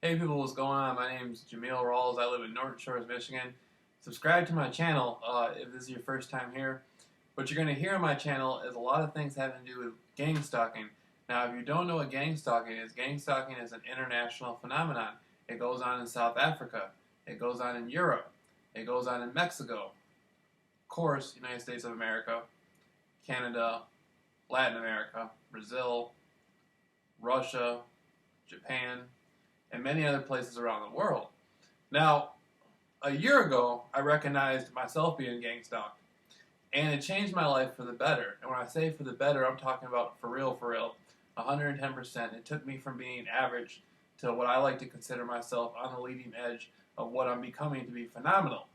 Hey people, what's going on? My name is Jameel Rawls. I live in Norton Shores, Michigan. Subscribe to my channel if this is your first time here. What you're going to hear on my channel is a lot of things having to do with gang stalking. Now, if you don't know what gang stalking is an international phenomenon. It goes on in South Africa. It goes on in Europe. It goes on in Mexico. Of course, United States of America, Canada, Latin America, Brazil, Russia, Japan, and many other places around the world. Now, a year ago, I recognized myself being gang stalked, and it changed my life for the better. And when I say for the better, I'm talking about for real, 110%. It took me from being average to what I like to consider myself on the leading edge of what I'm becoming to be phenomenal.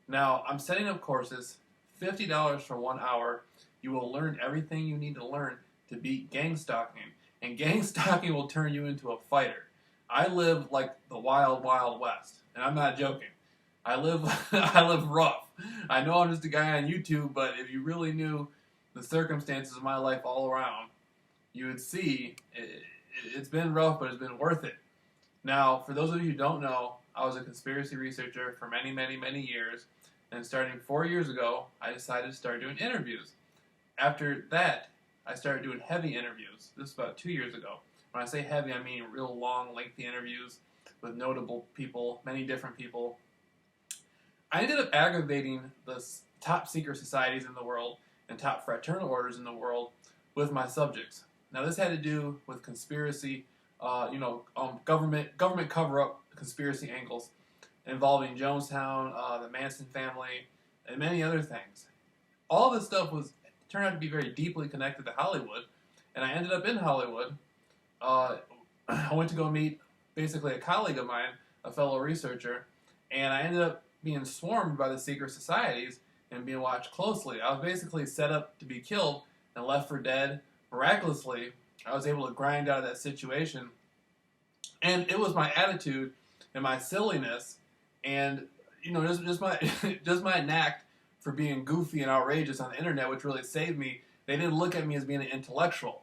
Now, I'm setting up courses, $50 for 1 hour. You will learn everything you need to learn to beat gang stalking, and gang stalking will turn you into a fighter. I live like the wild, wild west, and I'm not joking. I live rough. I know I'm just a guy on YouTube, but if you really knew the circumstances of my life all around, you would see it's been rough, but it's been worth it. Now, for those of you who don't know, I was a conspiracy researcher for many, many, many years, and starting 4 years ago, I decided to start doing interviews. After that, I started doing heavy interviews. This was about 2 years ago. When I say heavy, I mean real long, lengthy interviews with notable people, many different people. I ended up aggravating the top secret societies in the world and top fraternal orders in the world with my subjects. Now, this had to do with conspiracy, government cover-up conspiracy angles involving Jonestown, the Manson family, and many other things. All this stuff turned out to be very deeply connected to Hollywood, and I ended up in Hollywood. I went to go meet basically a colleague of mine, a fellow researcher, and I ended up being swarmed by the secret societies and being watched closely. I was basically set up to be killed and left for dead. Miraculously, I was able to grind out of that situation, and it was my attitude and my silliness and just my knack for being goofy and outrageous on the internet, which really saved me. They didn't look at me as being an intellectual.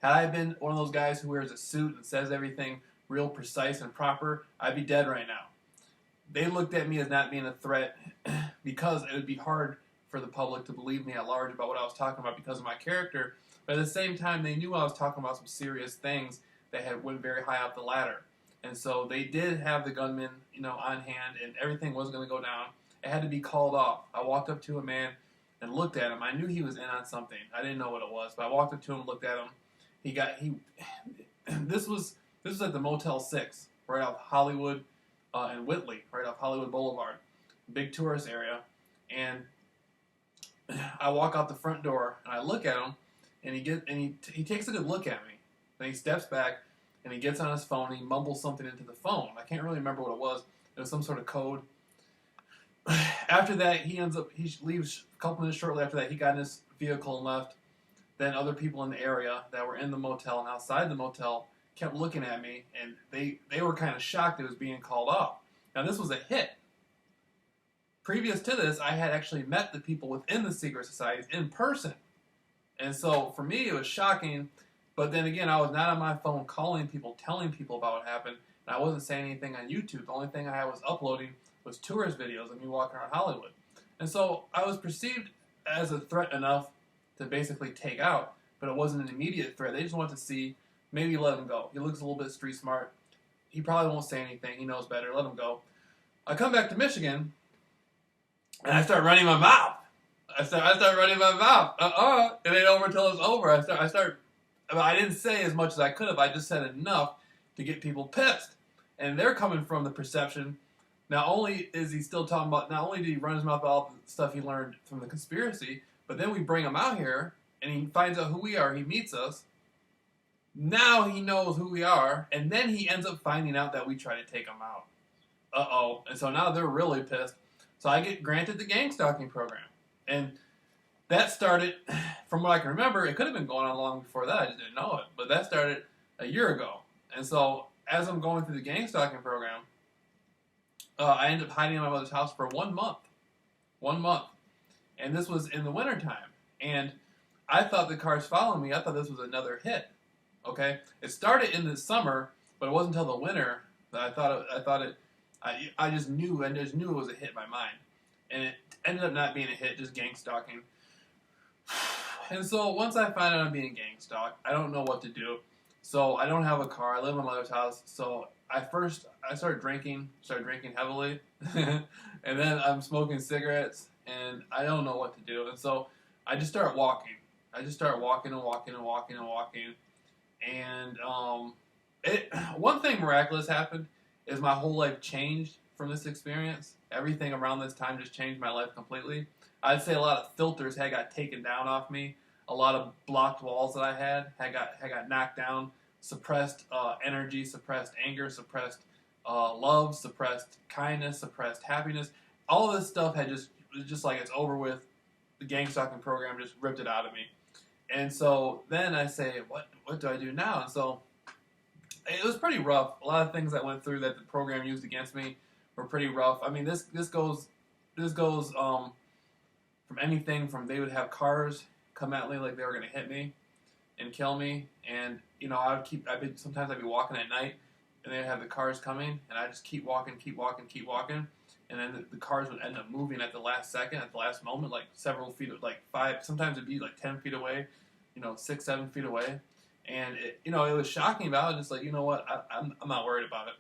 Had I been one of those guys who wears a suit and says everything real precise and proper, I'd be dead right now. They looked at me as not being a threat because it would be hard for the public to believe me at large about what I was talking about because of my character. But at the same time, they knew I was talking about some serious things that went very high up the ladder. And so they did have the gunman, on hand, and everything was going to go down. It had to be called off. I walked up to a man and looked at him. I knew he was in on something. I didn't know what it was, but I walked up to him, looked at him. This was at the Motel 6, right off Hollywood and Whitley, right off Hollywood Boulevard, big tourist area. And I walk out the front door and I look at him, and he takes a good look at me. Then he steps back and he gets on his phone and he mumbles something into the phone. I can't really remember what it was. It was some sort of code. After that, he leaves a couple minutes shortly after that. He got in his vehicle and left. Then other people in the area that were in the motel and outside the motel kept looking at me, and they were kind of shocked it was being called off. Now, this was a hit. Previous to this, I had actually met the people within the secret societies in person. And so, for me, it was shocking. But then again, I was not on my phone calling people, telling people about what happened, and I wasn't saying anything on YouTube. The only thing I was uploading was tourist videos of me walking around Hollywood. And so, I was perceived as a threat enough to basically take out, but it wasn't an immediate threat. They just wanted to see, maybe let him go. He looks a little bit street smart. He probably won't say anything. He knows better. Let him go. I come back to Michigan, and I start running my mouth. I start running my mouth. It ain't over until it's over. I didn't say as much as I could have. I just said enough to get people pissed. And they're coming from the perception not only is he still talking about, not only did he run his mouth about all the stuff he learned from the conspiracy, but then we bring him out here and he finds out who we are. He meets us. Now he knows who we are, and then he ends up finding out that we try to take him out. Uh-oh. And so now they're really pissed. So I get granted the gang stalking program. And that started, from what I can remember, it could have been going on long before that. I just didn't know it. But that started a year ago. And so as I'm going through the gang stalking program, I ended up hiding in my mother's house for 1 month. 1 month. And this was in the wintertime. And I thought the cars following me, I thought this was another hit. Okay? It started in the summer, but it wasn't until the winter that I just knew it was a hit in my mind. And it ended up not being a hit, just gang stalking. And so once I find out I'm being gang stalked, I don't know what to do. So I don't have a car. I live in my mother's house. So I started drinking heavily. And then I'm smoking cigarettes, and I don't know what to do. And so I just start walking. And one thing miraculous happened is my whole life changed from this experience. Everything around this time just changed my life completely. I'd say a lot of filters had got taken down off me. A lot of blocked walls that I had got knocked down. Suppressed energy, suppressed anger, suppressed love, suppressed kindness, suppressed happiness. All of this stuff just like it's over with. The gang stalking program just ripped it out of me. And so then I say, what do I do now? And so it was pretty rough. A lot of things I went through that the program used against me were pretty rough. I mean, this goes from anything from they would have cars come at me like they were going to hit me and kill me, and sometimes I'd be walking at night, and they'd have the cars coming, and I just keep walking, and then the cars would end up moving at the last second, at the last moment, like several feet, like 5, sometimes it'd be like 10 feet away, 6, 7 feet away. And it was shocking, but I was just like, you know what, I'm not worried about it.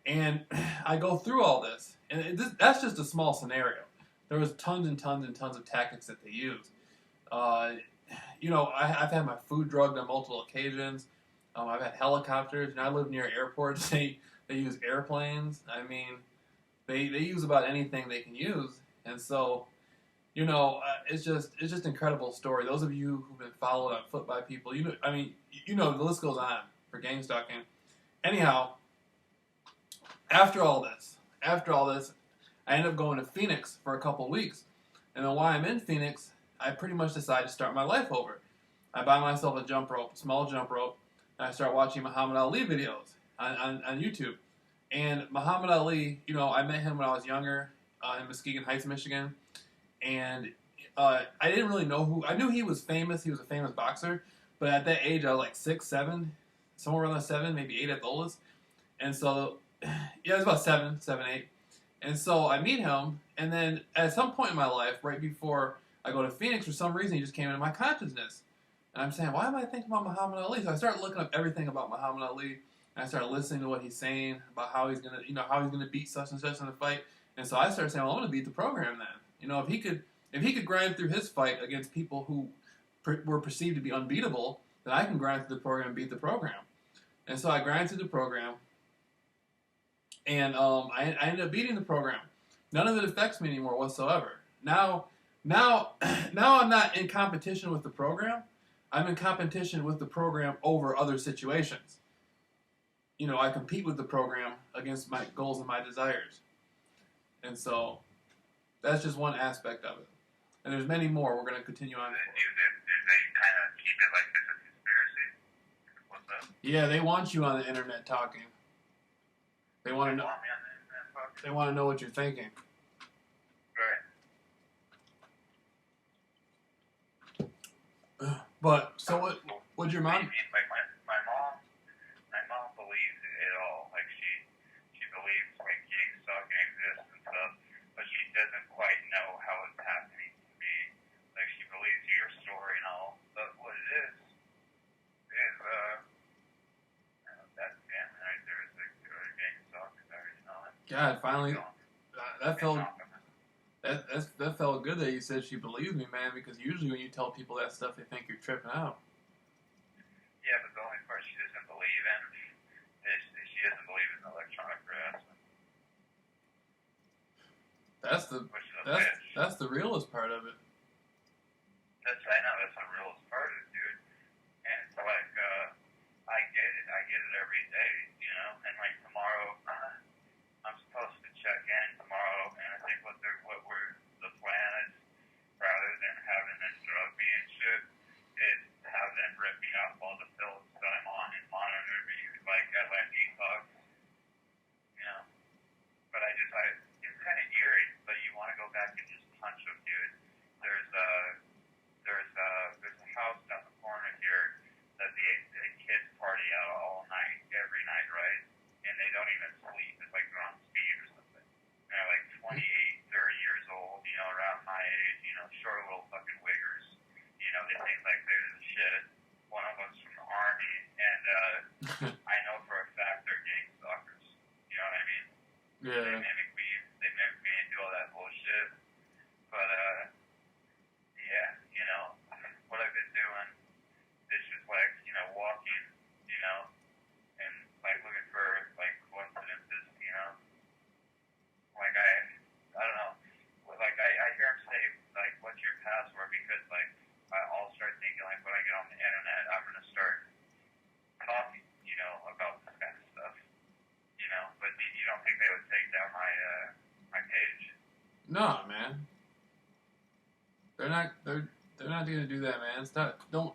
And I go through all this, and that's just a small scenario. There was tons and tons and tons of tactics that they used. I've had my food drugged on multiple occasions. I've had helicopters, and I live near airports. They use airplanes. I mean, they use about anything they can use, and so it's just incredible story. Those of you who've been followed on foot by people, the list goes on for gang stalking. Anyhow, after all this, I ended up going to Phoenix for a couple of weeks, and then while I'm in Phoenix, I pretty much decide to start my life over. I buy myself a small jump rope, and I start watching Muhammad Ali videos on YouTube. And Muhammad Ali, I met him when I was younger in Muskegon Heights, Michigan. And I didn't really know I knew he was famous. He was a famous boxer. But at that age, I was like 6, 7, somewhere around 7, maybe 8 at the oldest. And so, it was about 7, 8. And so I meet him. And then at some point in my life, right before I go to Phoenix, for some reason, he just came into my consciousness. And I'm saying, why am I thinking about Muhammad Ali? So I started looking up everything about Muhammad Ali. And I started listening to what he's saying about how he's gonna beat such and such in the fight. And so I started saying, well, I'm gonna beat the program then. If he could grind through his fight against people who were perceived to be unbeatable, then I can grind through the program and beat the program. And so I grind through the program, and I ended up beating the program. None of it affects me anymore whatsoever. Now I'm not in competition with the program. I'm in competition with the program over other situations. I compete with the program against my goals and my desires. And so that's just one aspect of it. And there's many more we're going to continue on. Did they kind of keep it like this a conspiracy? What's up? Yeah, they want you on the internet talking. They want to know. They want to know what you're thinking. Right. But so what'd your mom? Like my mom believes it all. Like she believes like gang stalking exists and stuff, but she doesn't quite know how it's happening to me. Like she believes your story and all, but what it is that family right there is like gang stalking there, God, finally, that felt good that you said she believed me, man. Because usually when you tell people that stuff, they think you're tripping out. Yeah, but the only part she doesn't believe in is she doesn't believe in electronic harassment. That's the which is a bitch. that's the realest part of it. I know that's the realest part of it, dude. And so like, I get it every day, you know. And like tomorrow, I'm supposed to check in tomorrow, and I think the plan is, rather than having them drug me and shit, is have them rip me off all the pills that I'm on and monitor me like at my detox, you know. But it's kind of eerie, but you want to go back and just punch them, dude. There's a house down the corner here that the kids party out all night, every night, right? And they don't even sleep. It's like they're on speed or something. And they're like 28, 30 years old, you know, around my age, you know, short little fucking wiggers. You know, they think like they're the shit. One of them's from the army, and I know for a fact they're gang stalkers. You know what I mean? Yeah. They mimic me and do all that bullshit. But, yeah, you know, what I've been doing is just like, you know, walking, you know, and like looking for like coincidences, you know. Like I don't know. Like I hear him say like, "What's your password?" Because like I'll start thinking like when I get on the internet, I'm gonna start talking, you know, about this kind of stuff, you know. But you don't think they would take down my page? No, man. They're not gonna do that, man. Stop. Don't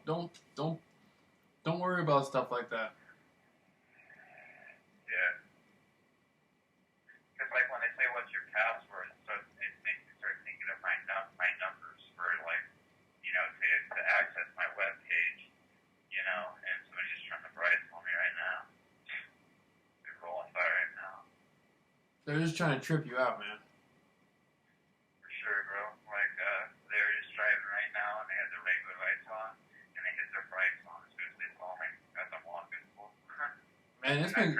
worry about stuff like that. Yeah. Because like when they say what's your password, so it makes me start thinking of my numbers for like, you know, to access my web page, you know. And somebody's just trying to bright on me right now. They're rolling by right now. They're just trying to trip you out, man. For sure, bro. Like they're just driving right now and they had their regular lights on and they hit their brights on as soon as they saw me as I'm walking. Man, Crazy.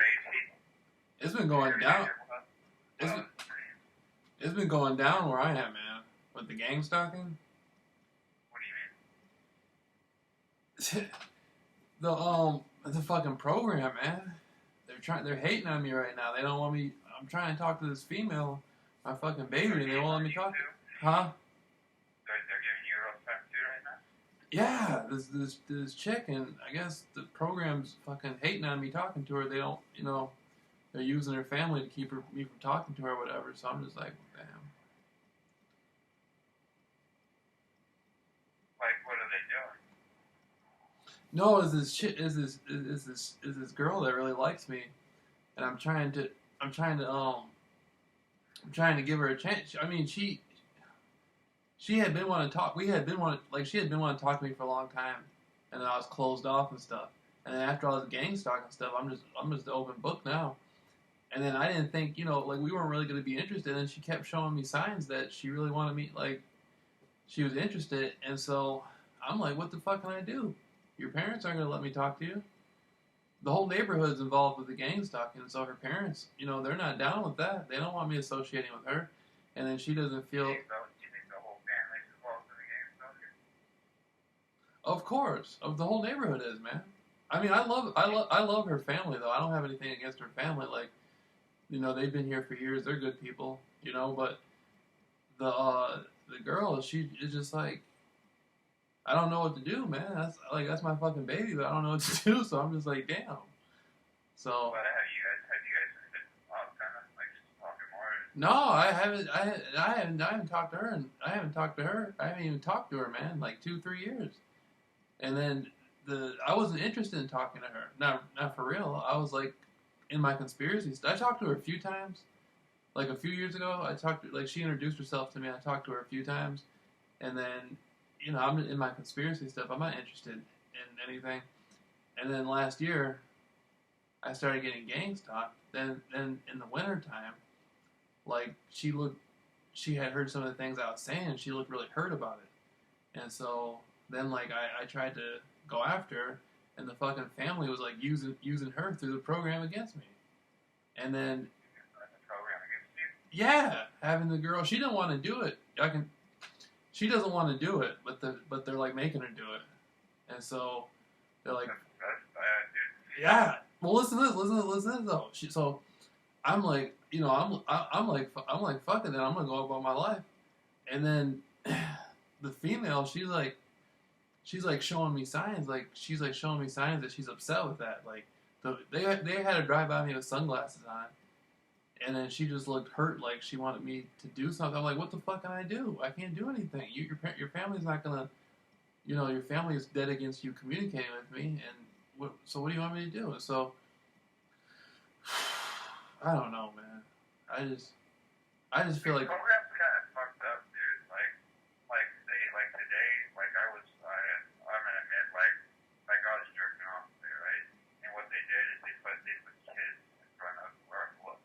It's been going down. It's been going down where I am, man. With the gang stalking. What do you mean? The fucking program, man. They're hating on me right now. They don't want me. I'm trying to talk to this female, my fucking baby, and they won't let me talk. Huh? They're giving you a real time too right now? Yeah, this chick, and I guess the program's fucking hating on me talking to her. They don't, you know, they're using her family to keep me from talking to her or whatever. So I'm just like, damn. Like, what are they doing? No, is this girl that really likes me, and I'm trying to give her a chance. I mean, she had been wanting to talk. She had been wanting to talk to me for a long time, and then I was closed off and stuff. And then after all this gang stalking stuff, I'm just an open book now. And then I didn't think, you know, like we weren't really going to be interested. And she kept showing me signs that she really wanted me, like she was interested. And so I'm like, what the fuck can I do? Your parents aren't going to let me talk to you. The whole neighborhood's involved with the gang stalking, and so her parents, you know, they're not down with that. They don't want me associating with her. And then she doesn't feel. Do you think the whole family's involved in the gang stalking? Of course, the whole neighborhood is, man. I mean, I love her family though. I don't have anything against her family. Like, you know, they've been here for years. They're good people, you know. But the girl, she is just like, I don't know what to do, man. That's my fucking baby, but I don't know what to do. So I'm just like, damn. So. But have you guys been kind of like talking more? No, I haven't talked to her, and I haven't even talked to her, man. Like 2-3 years. And then I wasn't interested in talking to her. Not for real. I was like in my conspiracies. I talked to her a few times. Like a few years ago, she introduced herself to me. I talked to her a few times, and then, you know, I'm in my conspiracy stuff. I'm not interested in anything. And then last year, I started getting gang stalked. Then in the wintertime, like she had heard some of the things I was saying, and she looked really hurt about it. And so then like I tried to go after her, and the fucking family was like using her through the program against me. And then The program against you? yeah, having the girl, she didn't want to do it. She doesn't want to do it, but they're like making her do it. And so they're like, That's bad, dude. yeah. Well, listen to this though. I'm like, I'm like, fuck it, then I'm gonna go about my life. And then the female, she's like showing me signs, that she's upset with that. Like, they had to drive by me with sunglasses on, and then she just looked hurt, like she wanted me to do something. I'm like, what the fuck can I do? I can't do anything. Your family's not gonna, your family is dead against you communicating with me, and so what do you want me to do? So I don't know, man. I just feel like. Program's kind of fucked up, dude. Like say, like today, like I'm gonna admit, like I was jerking off there, right? And what they did is they put kids in front of our clothes,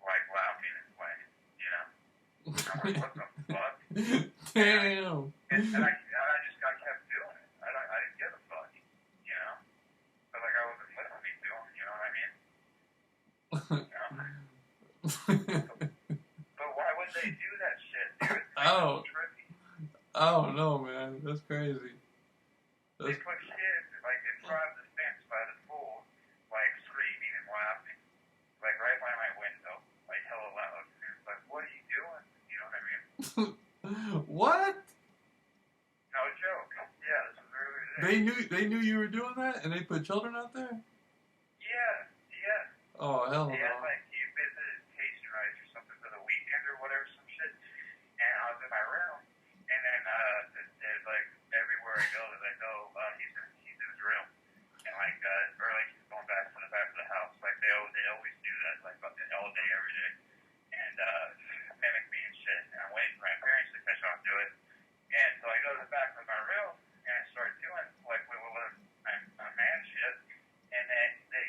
like laughing and playing, you know? I'm like, what the fuck? Damn. And I just got kept doing it. I didn't give a fuck, you know? But like I wasn't listening to them, you know what I mean? You know? But why would they do that shit, dude? Oh. Trippy. I don't know, man. That's crazy. They put kids like in front of the fence by the pool, like screaming and laughing, like right by my window, like hella loud. And it's like, what are you doing? You know what I mean? What? No joke. Yeah, this was really They knew you were doing that, and they put children out there. Yeah. Oh hell no. He had like he visited Tasting Rights or something for the weekend or whatever, some shit. And I was in my room, and then there's like everywhere I go, they're like, oh, he's in his room, and like or like he's going back to the back of the house. Like they always do that, like all day, every day, and mimic me and shit. And I'm waiting for my parents to catch on to it. And so I go to the back of my room and I start doing like what my man shit. And then they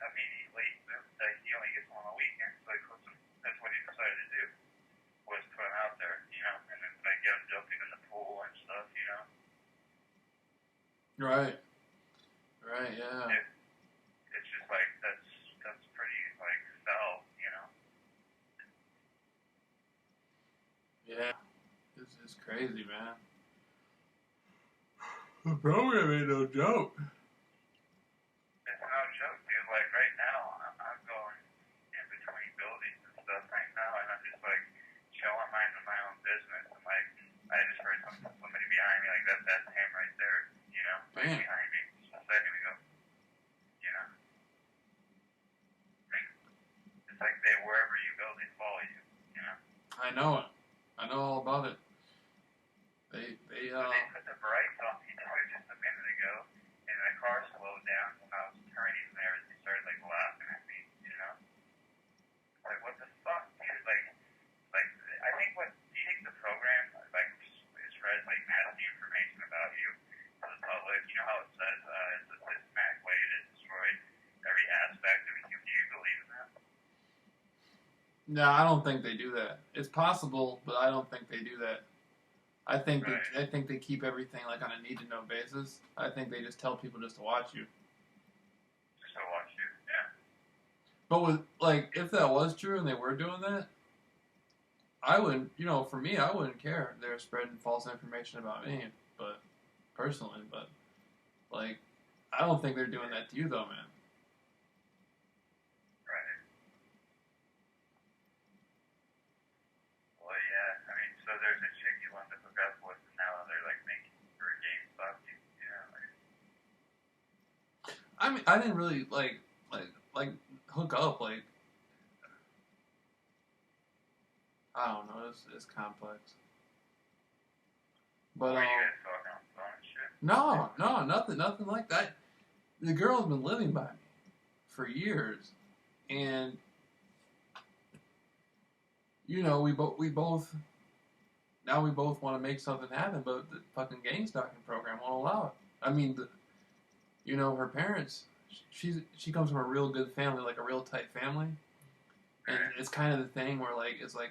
immediately, like, he only gets them on the weekend, so that's what he decided to do, was put him out there, you know, and then like get him jumping in the pool and stuff, you know. Right, yeah. It's just like that's pretty like foul, you know. Yeah, this is crazy, man. The program ain't no joke. It's no joke, dude. Like right now, I'm going in between buildings and stuff right now, and I'm just like chilling, minding my own business, and like I just heard somebody behind me, like that's him right there, you know, right behind me, just a second ago, you know. It's like wherever you go, they follow you, you know. I know it. I know all about it. They put the brakes on me just a minute ago, and the car slowed down when I was turning there, and they started like laughing at me, you know. Like what the fuck, dude? Like I think do you think the program like spreads like nasty information about you to the public? You know how it says it's a systematic way to destroy every aspect of you. Do you believe in that? No, I don't think they do that. It's possible, but I don't think they do that. I think they keep everything like on a need to know basis. I think they just tell people just to watch you. Just to watch you, yeah. But with like, if that was true and they were doing that, I wouldn't. For me, I wouldn't care if they're spreading false information about me, but personally, like, I don't think they're doing that to you though, man. So there's a chick you want to hook up with, and now they're like making for a game stuff. You know, like. I mean, I didn't really like hook up. Like, I don't know. It's complex. But Were you guys talking on the phone and shit? No, nothing like that. The girl's been living by me for years, and we both. Now we both want to make something happen, but the fucking gang stalking program won't allow it. I mean, her parents, she comes from a real good family, like a real tight family, and it's kind of the thing where it's kind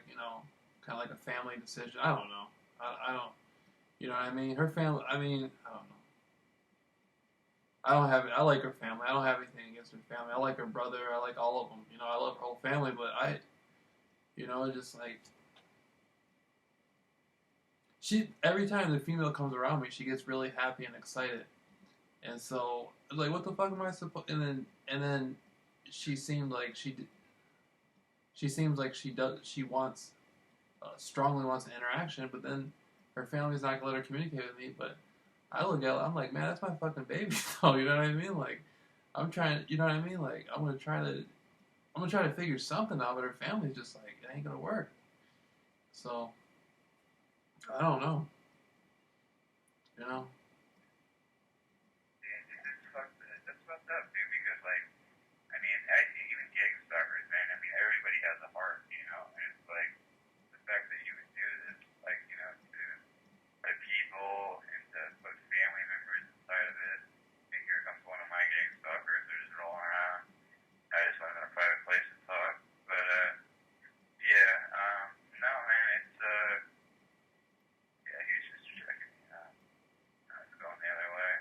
of like a family decision. I don't know. I don't. You know what I mean? Her family. I mean, I don't know. I like her family. I don't have anything against her family. I like her brother. I like all of them. I love her whole family, but just like. Every time the female comes around me, she gets really happy and excited, and so like, what the fuck am I supposed? And then she seemed like she seems like she wants strongly wants an interaction, but then her family's not gonna let her communicate with me. But I look at it, I'm like, man, that's my fucking baby. So you know what I mean? Like, I'm trying, you know what I mean? Like, I'm gonna try to figure something out, but her family's just like, it ain't gonna work. So I don't know, you know. That's fucked up, dude. Because like, I mean, even gang stalkers, man. I mean, everybody has a heart, you know. And it's like the fact that you would do this, like, you know, to people and to put family members inside of it. And here comes one of my gang stalkers. They're just rolling around. I just went in a private place to talk, but yeah, no, man, it's yeah, he was just checking me out. It's going the other way.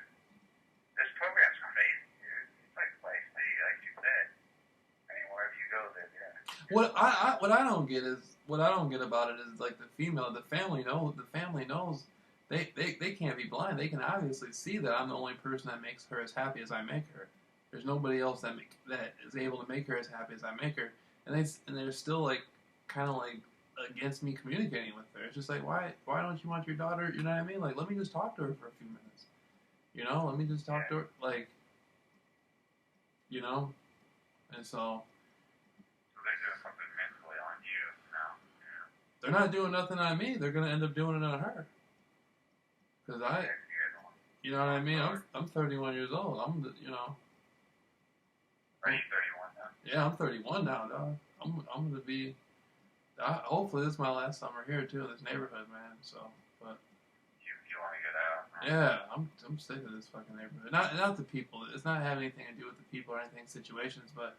This program's crazy, dude. It's like Vice City, like you said. I mean, wherever you go, there, yeah. What I don't get is what I don't get about it is like the family knows they can't be blind. They can obviously see that I'm the only person that makes her as happy as I make her. There's nobody else that is able to make her as happy as I make her, and they're still like kind of like against me communicating with her. It's just like why don't you want your daughter? You know what I mean? Like let me just talk to her for a few minutes. You know, let me just talk to her like, you know, and so. So they're doing something mentally on you now. Yeah. They're not doing nothing on me. They're gonna end up doing it on her. Cause you know what I mean. I'm 31 years old. You know. Are you 31 now? Yeah, I'm 31 now, dog. I'm gonna be. Hopefully, this is my last summer here too in this neighborhood, man. So, but. You want to get out? Huh? Yeah, I'm sick of this fucking neighborhood. Not the people. It's not having anything to do with the people or anything, situations. But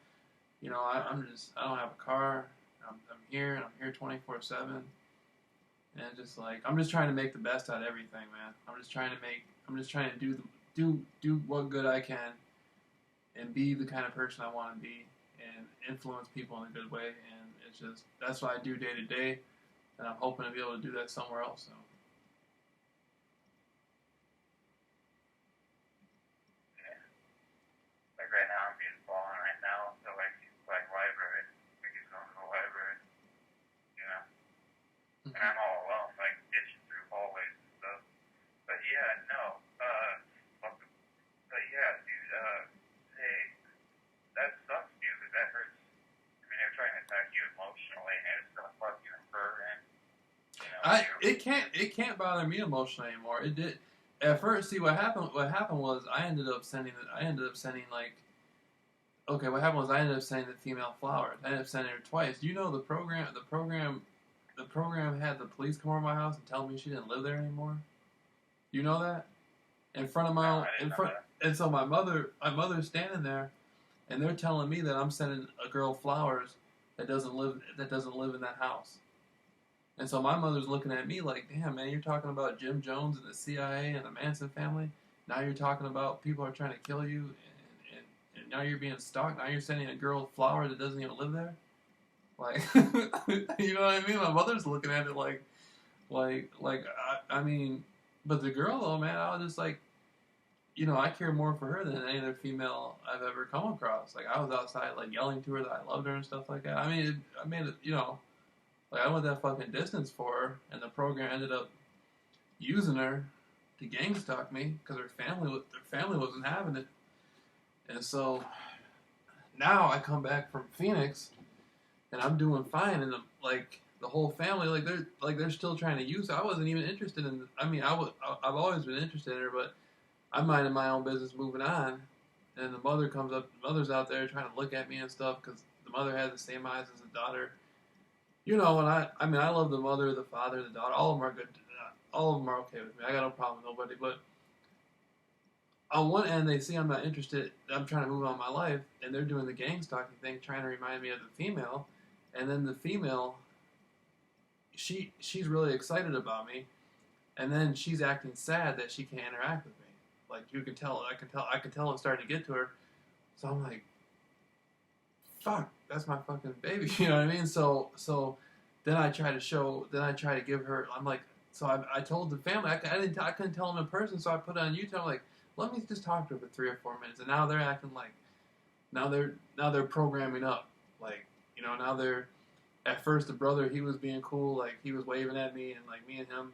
you know, I don't have a car. I'm here and I'm here 24/7. And it's just like I'm just trying to make the best out of everything, man. I'm just trying to do what good I can, and be the kind of person I want to be, and influence people in a good way. And it's just that's what I do day to day, and I'm hoping to be able to do that somewhere else. So. Yeah. Like right now, I'm being fallen right now to like library. Like he's going to the library, you know. And I'm all alone, like ditching through hallways and stuff. But yeah, no. But yeah, dude. Hey, that sucks, dude. Because that hurts. I mean, they're trying to attack you emotionally, and it's gonna fuck you and hurt, and you know. It can't bother me emotionally anymore. It did at first. See what happened. What happened was I ended up sending like. Okay, what happened was I ended up sending the female flowers. I ended up sending her twice. You know the program had the police come over my house and tell me she didn't live there anymore. You know that? In front of my own, and so my mother's standing there, and they're telling me that I'm sending a girl flowers that doesn't live in that house. And so my mother's looking at me like, damn man, you're talking about Jim Jones and the CIA and the Manson family. Now you're talking about people are trying to kill you, and now you're being stalked. Now you're sending a girl flowers that doesn't even live there. Like, you know what I mean? My mother's looking at it like I mean, but the girl though, man, I was just like, you know, I care more for her than any other female I've ever come across. Like, I was outside like yelling to her that I loved her and stuff like that. I mean, you know, like I went that fucking distance for her, and the program ended up using her to gang stalk me because her family wasn't having it, and so now I come back from Phoenix. And I'm doing fine, and the whole family, they're still trying to use her. I wasn't even interested in. I mean, I've always been interested in her, but I'm minding my own business, moving on. And the mother comes up. The mother's out there trying to look at me and stuff because the mother has the same eyes as the daughter. You know, and I mean, I love the mother, the father, the daughter. All of them are good. All of them are okay with me. I got no problem with nobody. But on one end, they see I'm not interested. I'm trying to move on my life, and they're doing the gang stalking thing, trying to remind me of the female. And then the female, she's really excited about me, and then she's acting sad that she can't interact with me. Like you can tell, I can tell it's starting to get to her. So I'm like, fuck, that's my fucking baby. You know what I mean? So then I try to give her. I'm like, so I told the family I couldn't tell them in person, so I put it on YouTube. I'm like, let me just talk to her for 3 or 4 minutes, and now they're acting like, now they're programming up, like. You know, now at first the brother, he was being cool, like he was waving at me, and like me and him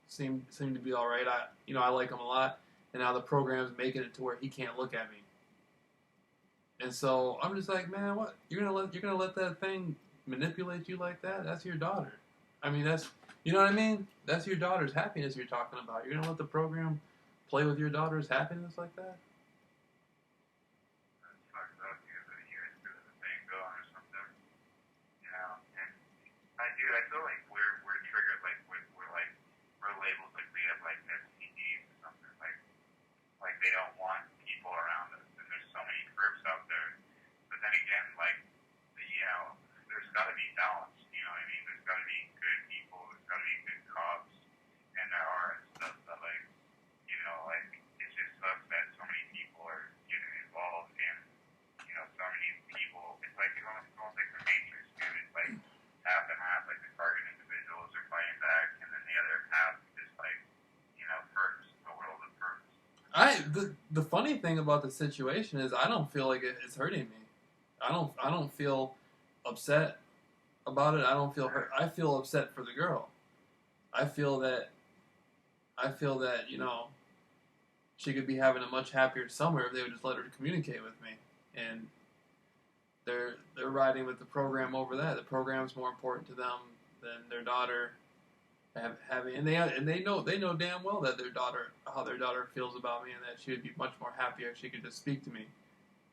seemed to be all right. I like him a lot, and now the program's making it to where he can't look at me. And so I'm just like, man, what you're gonna let that thing manipulate you like that? That's your daughter. I mean, that's you know what I mean? That's your daughter's happiness you're talking about. You're gonna let the program play with your daughter's happiness like that? I feel like we're triggered, like we're labeled like we have like STDs or something, like they don't want people around us, and there's so many groups out there. But then again, like there's got to be balance. You know what I mean? There's got to be good people. There's got to be good cops, and there are and stuff. But like it just sucks that so many people are getting involved, and so many people. It's like it's almost like the Matrix, dude. It's like half and half, like the target individuals are fighting back, and then the other half is like, first, the world of first. The funny thing about the situation is I don't feel like it's hurting me. I don't feel upset about it. I don't feel hurt. I feel upset for the girl. I feel that she could be having a much happier summer if they would just let her communicate with me. And they're riding with the program over that. The program's more important to them than their daughter having, and they know damn well that how their daughter feels about me, and that she would be much more happier if she could just speak to me.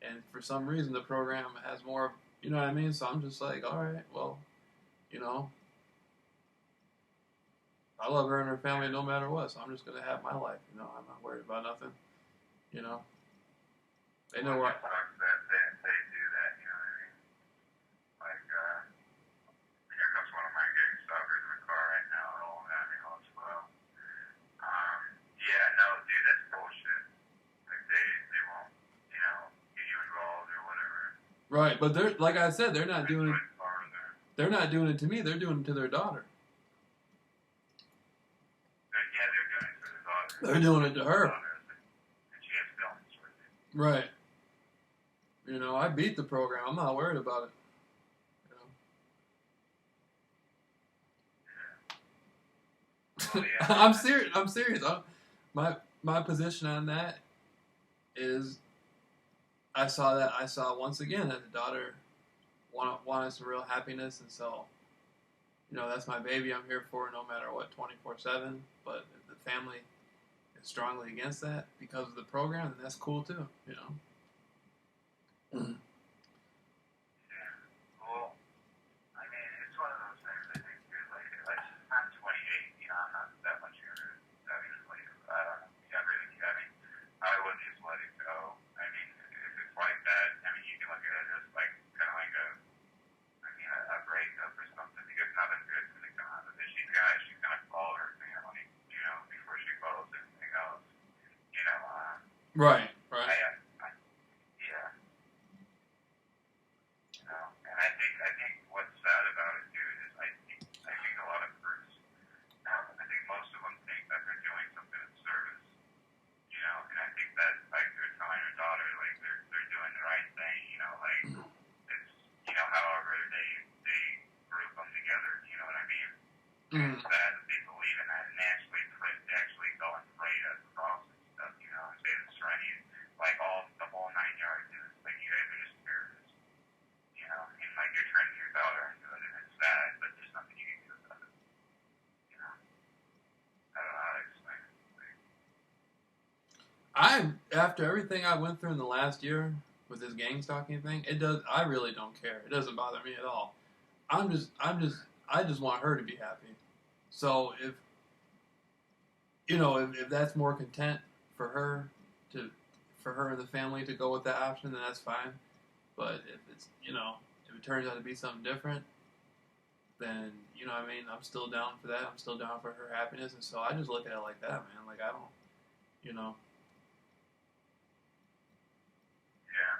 And for some reason, the program has more, you know what I mean? So I'm just like, all right, well, I love her and her family no matter what. So I'm just gonna have my life. I'm not worried about nothing. They know what. They do that, you know what I mean? Like, here comes one of my gang stalkers in the car right now, rolling at me all slow. Yeah, no, dude, that's bullshit. Like, they won't, get you involved or whatever. Right, but they're like I said, they're not doing it. They're not doing it to me. They're doing it to their daughter. Yeah, they're doing it to their daughter. They're doing it to her. And she has feelings for it. Right. I beat the program. I'm not worried about it. Well, yeah. I'm serious. My position on that is I saw once again that the daughter wanted some real happiness, and so that's my baby. I'm here for no matter what, 24/7. But if the family is strongly against that because of the program, then that's cool too. Yeah. Well, I mean, it's one of those things. I think, dude. Like I'm 28. I'm not that much younger. I mean, I don't know, younger than you. I mean, I would just let it go. I mean, if it's like that, I mean, you can look at it as like kind of like a breakup or something, because nothing good's gonna come out of it. She's gonna follow her family, before she follows anything else. Right. Yeah. And I think what's sad about it, dude, is I think a lot of groups, I think most of them think that they're doing something in service, and I think that, like, they're telling their daughter, like, they're doing the right thing, like, it's, however they group them together, you know what I mean? And it's sad that they believe in that, and they actually go and pray at the cross and stuff, and say the serenity, like, the whole 9 yards, and it's like, you guys are just terrorists, and like, you're turning your daughter into it, and it's sad, but there's nothing you can do about it, I don't know how to explain it. After everything I went through in the last year with this gang stalking thing, I really don't care. It doesn't bother me at all. I just want her to be happy. So if that's more content for her and the family to go with that option, then that's fine. But if it turns out to be something different, then I'm still down for that. I'm still down for her happiness, and so I just look at it like that, man. Like, I don't. Yeah.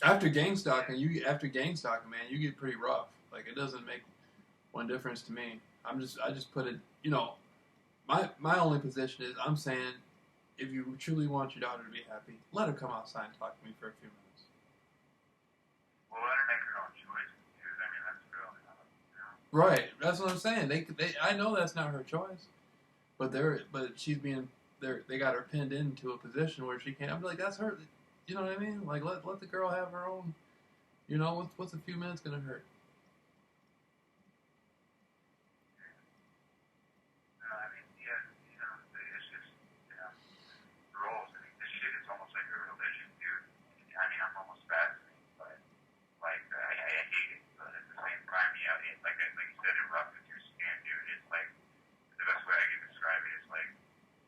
After gang stalking, man, you get pretty rough. Like, it doesn't make one difference to me. I just put it. My only position is I'm saying, if you truly want your daughter to be happy, let her come outside and talk to me for a few minutes. Well, let her make her own choices, dude. I mean, that's real. Right. That's what I'm saying. I know that's not her choice, but they got her pinned into a position where she can't. I'm like, that's her. You know what I mean? Like, let the girl have her own. You know, what's a few minutes gonna hurt? No, I mean, yeah, it's just, roles. I mean, this shit is almost like a religion, dude. I mean, I'm almost fascinated, but like, I hate it, but at the same time, yeah, it's like you said, it ruptures your skin, dude. It's like the best way I can describe it is like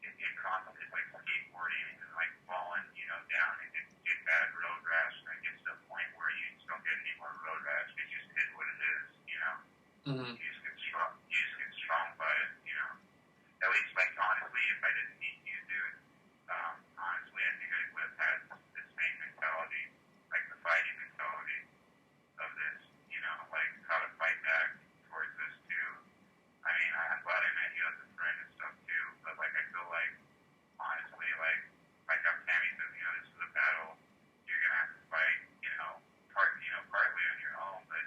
it's like skateboarding and like falling, down and get bad road rash, and it gets to a point where you just don't get any more road rash. It just is what it is. Mm-hmm. You just get strong. You just get strong by it. At least, like, honestly, if I didn't meet you, dude, honestly, I think I would have had the same mentality, like the fighting mentality of this, like how to fight back towards this too. I mean, I'm glad I met you as a friend and stuff too, but like I feel like, honestly, like how Tammy says, this is a battle you're gonna have to fight, partly on your own, but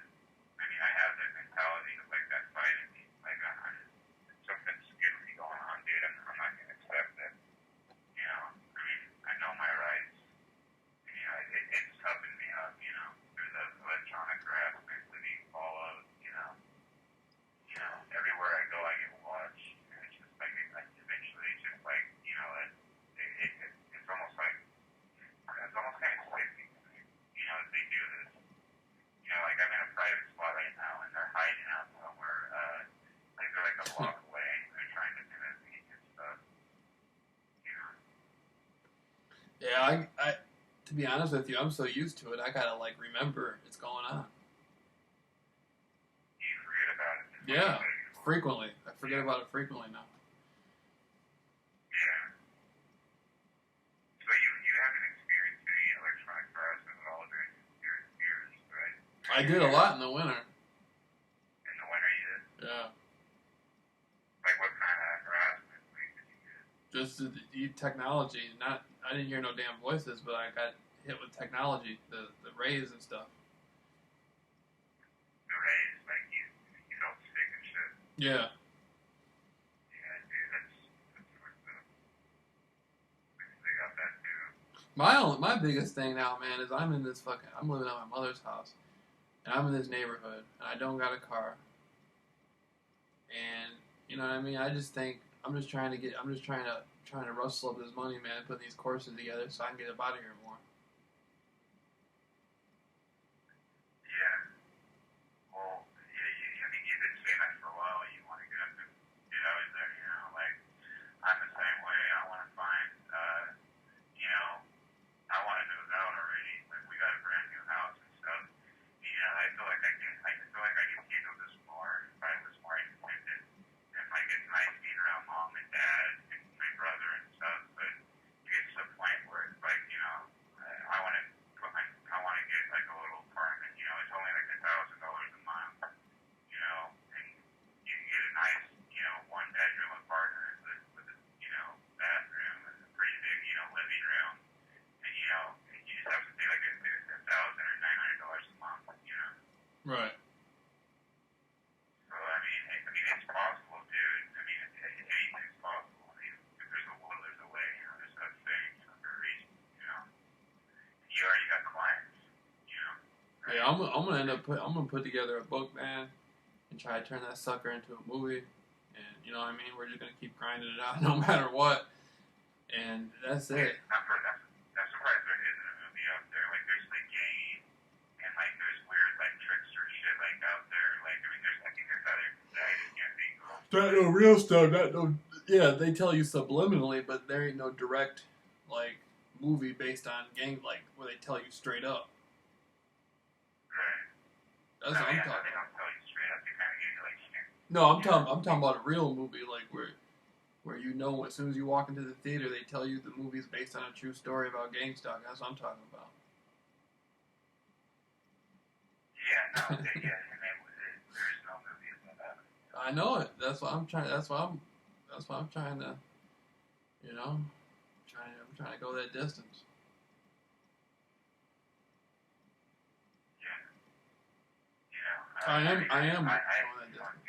I mean, I have that mentality of like that fighting me, like something's getting me going on, dude. I'm not gonna accept it. I mean, I know my rights. And, it's toughened me up, through the electronic harassment, living followed, everywhere I go, I get watched. And it's just like, eventually, it's just like, it's almost like, it's almost kind of sickening to me, if they do this. Like I'm in a private spot right now, and they're hiding out somewhere, like they're like a block away, and they're trying to mimic me and stuff. Yeah, to be honest with you, I'm so used to it. I gotta like remember it's going on. You forget about it. Yeah, frequently. I forget about it frequently now. Yeah. So you haven't experienced any electronic harassment at all during your years, right? I did a lot in the winter. In the winter, you did. Yeah. Like what kind of harassment did you get? Just the technology. I didn't hear no damn voices, but I got hit with technology, the rays and stuff. The rays, like you felt sick and shit. Yeah. Yeah, dude, that's fucked up. They got that too. My biggest thing now, man, is I'm living at my mother's house, and I'm in this neighborhood, and I don't got a car, and you know what I mean. I just think I'm just trying to rustle up this money, man, and put these courses together so I can get up out of here more. Yeah. Well, I mean, you've been saying that for a while. You want to get up and get out of there, like, I'm the same way. I want to find, I want to move out already. Like, we got a brand new house and stuff. I feel like I feel like I can handle this more if I was more independent. And, like, it's nice being around mom and dad and my brother and stuff, but it gets to a point where it's like, I want to get, like, a little apartment. It's only like $1,000 a month, and you can get a nice, one-bedroom apartment with a, bathroom and a pretty big, living room. And, you just have to pay like $1,000 or $900 a month, Right. So, I mean, it's possible, dude. I mean, anything's possible. I mean, if there's a will, there's a way. There's that saying, for a reason, You already got clients, right? Yeah, I'm gonna put together a book, man, and try to turn that sucker into a movie. And you know what I mean? We're just gonna keep grinding it out no matter what. And that's it. I'm surprised there isn't a movie out there. Like, there's the game, and like there's weird like trickster shit like out there. Like, I mean, I think there's other that I just can't think of. Not no real stuff. Yeah, they tell you subliminally, but there ain't no direct like movie based on gang like where they tell you straight up. Right. That's what I'm talking They about. don't tell you straight up. They kind of give you like shit. No, I'm talking about a real movie like where as soon as you walk into the theater, they tell you the movie's based on a true story about gang stalking. That's what I'm talking about. Yeah, no, and there's no movie about that. I know it. That's why I'm trying. That's why I'm trying to. I'm trying to go that distance. Yeah. I am. I going that distance.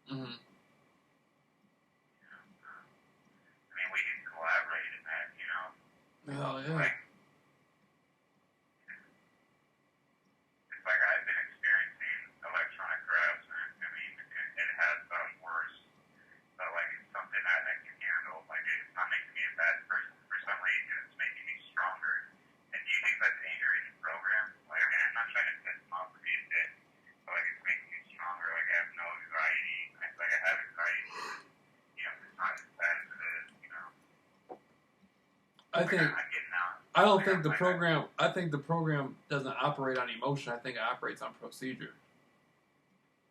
Mm-hmm. I mean, we can collaborate in that, you know. Hell yeah. Like, it's like I've been experiencing electronic harassment. I mean, it has gotten worse, but like it's something that I can handle. Like it's not making me a bad person for some reason. It's making me stronger. And do you think that's angering the program? Like, I mean, I'm not trying to piss them off or be a dick, but like it's making me stronger. Like I have no anxiety. Like I have anxiety. You know, it's not as bad as it is. You know. I think. I'm getting out. I don't think the program. I think the program doesn't operate on emotion. I think it operates on procedure.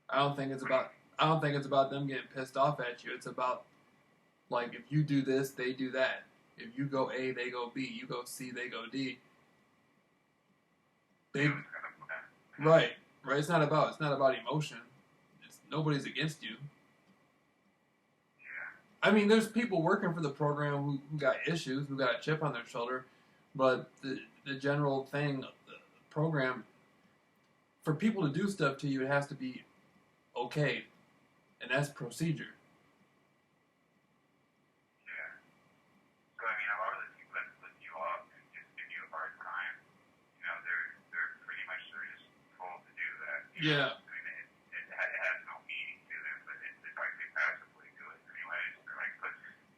I don't think it's about. I don't think it's about them getting pissed off at you. It's about, like, if you do this, they do that. If you go A, they go B. You go C, they go D. They. Right. Right. It's not about emotion. Nobody's against you. I mean, there's people working for the program who got issues, who got a chip on their shoulder, but the general thing, the program, for people to do stuff to you, it has to be okay, and that's procedure. Yeah. So I mean, a lot of the people that flip you off and just give you a hard time, you know, they're pretty much just told to do that. Yeah. I mean, it has no meaning to them, but it's like they passively do it anyways. They're like put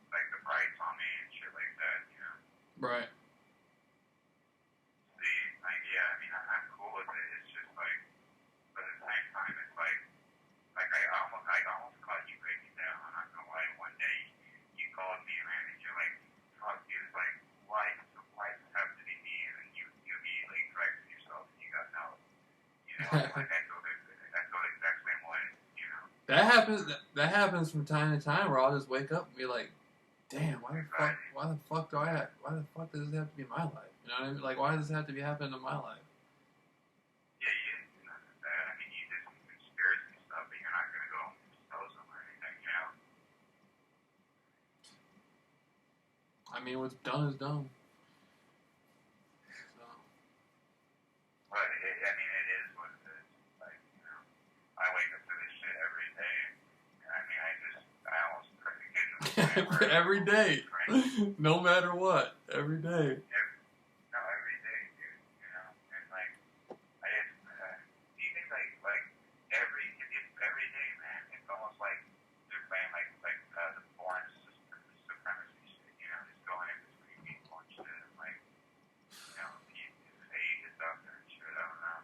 like the brights on me and shit like that, you know. Right. See, like yeah, I mean, I'm cool with it. It's just like, but at the same time, it's like I almost caught you breaking down. I'm not gonna lie. One day you called me, man, and you're like, fuck, dude, like, why does it have to be me? And then you immediately corrected yourself and you got no. You know, like I felt the exact same way. You know. That happens from time to time where I'll just wake up and be like, damn, why the fuck does this have to be my life? You know what I mean? Like, why does this have to be happening in my life? Yeah, you didn't do nothing bad. I mean, you did some conspiracy stuff, but you're not gonna go and expose them or anything, you know. I mean, what's done is done. So. But I mean, it is what it is. Like, you know, I wake up to this shit every day. And I mean, I almost get to the point where Every day. No matter what. Every day. Every day, dude. You know, and like, I just, do you think like every day, man? It's almost like they're playing like the foreign supremacy shit. You know, just going in between people and shit, and like, you know, his age is up there and shit. I don't know.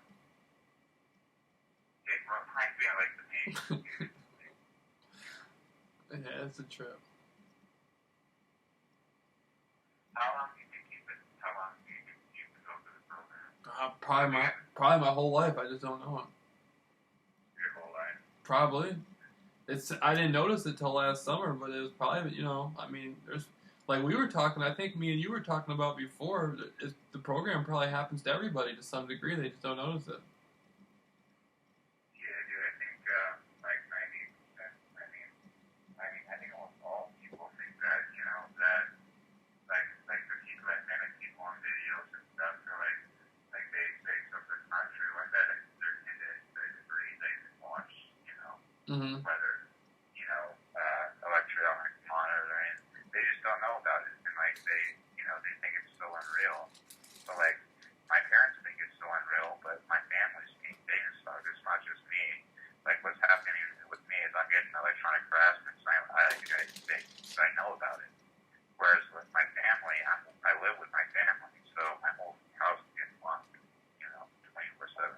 It reminds me of like the nation, dude. Yeah, it's a trip. How long do you think you've been go through the program? Probably my whole life. I just don't know it. Your whole life? Probably. I didn't notice it till last summer, but it was probably, you know, I mean, there's, like we were talking, I think me and you were talking about before, the program probably happens to everybody to some degree, they just don't notice it. Yeah, dude, I think, like 90%, I think almost all people think that, you know, that, like the people that mimic people on videos and stuff, they're like they say stuff that's not true, like that, they're into the degree they can watch, you know, whether, you know, electronic monitoring, they just don't know about it, and like they, you know, they think it's so unreal. So like, my parents think it's so unreal, but my family's being famous about it. It's not just me. Like what's happening with me is I'm getting electronic harassment, so I like you guys think, so I know about it. Whereas with my family, I live with my family, so my whole house is getting locked, you know, 24/7.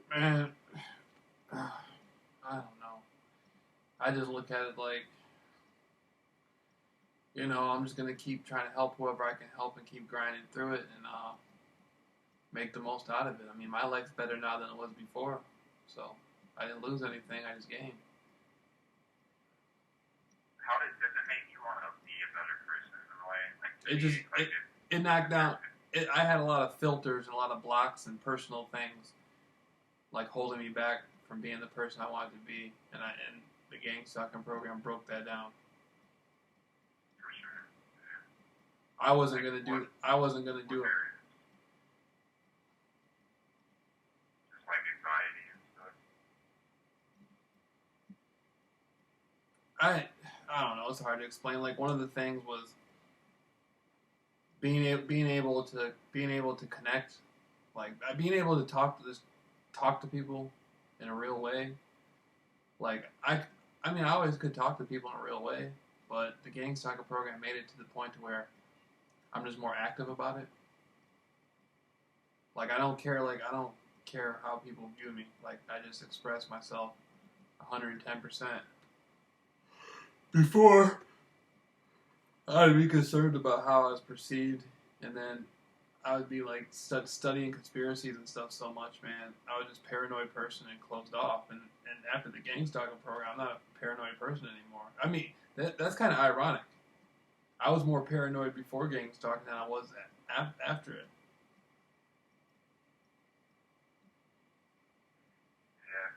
Man, I don't know. I just look at it like, you know, I'm just gonna keep trying to help whoever I can help and keep grinding through it and make the most out of it. I mean, my life's better now than it was before, so I didn't lose anything. I just gained. How does it make you want to be a better person in a way? Like, it knocked down. I had a lot of filters and a lot of blocks and personal things, like holding me back from being the person I wanted to be, and the gang Stalking program broke that down. For sure. I wasn't gonna do it. Just like I don't know. It's hard to explain. Like one of the things was being able to connect, like being able to talk to people in a real way. Like I mean, I always could talk to people in a real way, but the gang stalker program made it to the point to where I'm just more active about it. Like I don't care how people view me. Like I just express myself 110%. Before I'd be concerned about how I was perceived, and then I would be like studying conspiracies and stuff so much, man. I was just paranoid person and closed off. And after the gang stalking program, I'm not a paranoid person anymore. I mean, that's kind of ironic. I was more paranoid before gang stalking than I was after it. Yeah.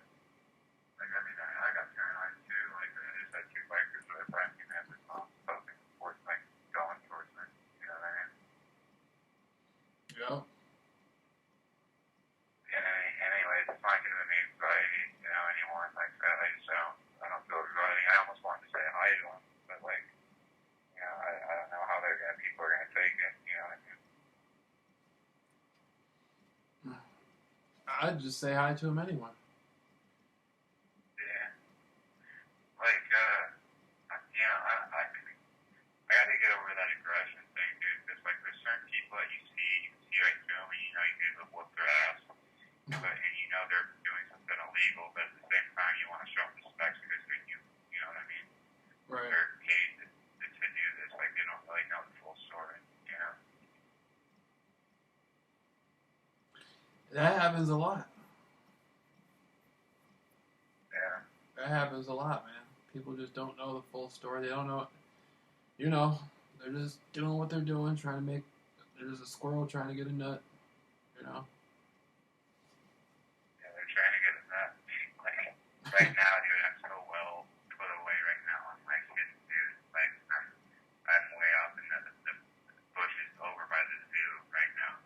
Like, I mean, I got paranoid too. Like, I just had two bikers that I probably came at this mom poking towards, like, going towards me. You know what I mean? Yeah. Anyway, it's not giving me anxiety, you know, anymore. Like, I don't feel anxiety. I almost wanted to say hi to them, but, like, you know, I don't know how people are gonna take it, you know what I mean? I'd just say hi to him anyway. Yeah. Like, you know, I gotta get over that aggression thing, dude. Because, like, there's certain people that you can see right through them, and you know you can whoop their ass. And you know they're doing something illegal, but at the same time you want to show them respect because you know what I mean? Right. They're paid to do this, like they don't really know the full story, you know? That happens a lot. Yeah. That happens a lot, man. People just don't know the full story. They don't know, you know, they're just doing what they're doing, they're just a squirrel trying to get a nut, you know? Yeah, they're trying to get a nut. Like, right now, dude, I'm so well put away right now. I'm like, dude, like, I'm way up in the bushes over by the zoo right now,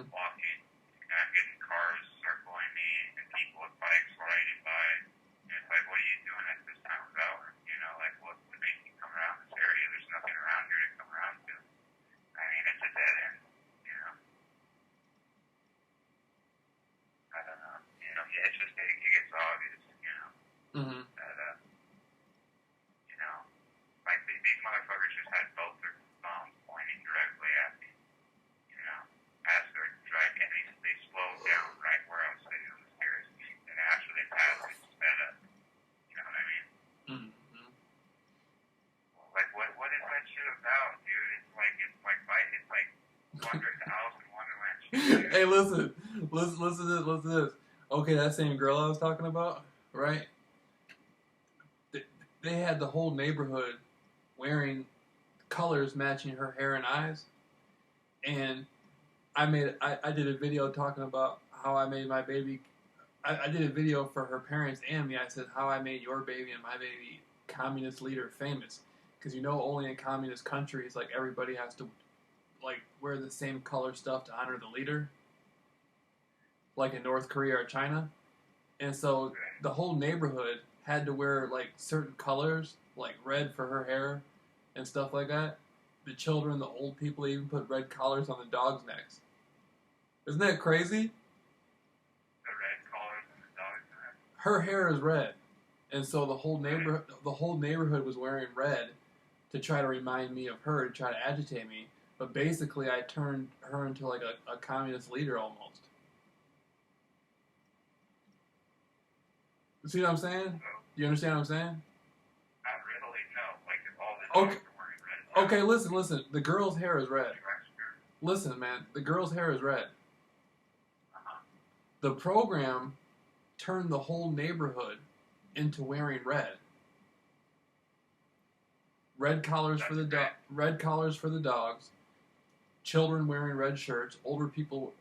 walking, and I'm getting cars circling me and people with bikes riding by. And it's like, what are you doing at this time of hour? You know, like, what would make you come around this area? There's nothing around here to come around to. I mean, it's a dead end, you know? I don't know. You know, yeah, it's just, it gets obvious, you know? That, you know, like, these motherfuckers just had both their thumbs pointing directly at me, you know, as they're driving, and they slowed down right where I was sitting on the stairs, and after they passed, they sped up, you know what I mean? Like, what is that shit about, dude? It's like Wonderland shit. Hey, listen to this. Okay, that same girl I was talking about, right? They had the whole neighborhood wearing colors matching her hair and eyes, and I did a video talking about how I made my baby. I did a video for her parents and me. I said how I made your baby and my baby communist leader famous, because you know only in communist countries like everybody has to like wear the same color stuff to honor the leader, like in North Korea or China. And so the whole neighborhood had to wear like certain colors, like red for her hair and stuff like that. The children, the old people even put red collars on the dogs' necks. Isn't that crazy? The red collars on the dog's neck. Her hair is red, and so the whole neighborhood was wearing red to try to remind me of her, to try to agitate me. But basically, I turned her into like a communist leader almost. You see what I'm saying? Do you understand what I'm saying? Not really, no. Like, if all the dogs are wearing red. Okay, listen. The girl's hair is red. Listen, man. The girl's hair is red. The program turned the whole neighborhood into wearing red. Red collars for the dogs. Children wearing red shirts. Old people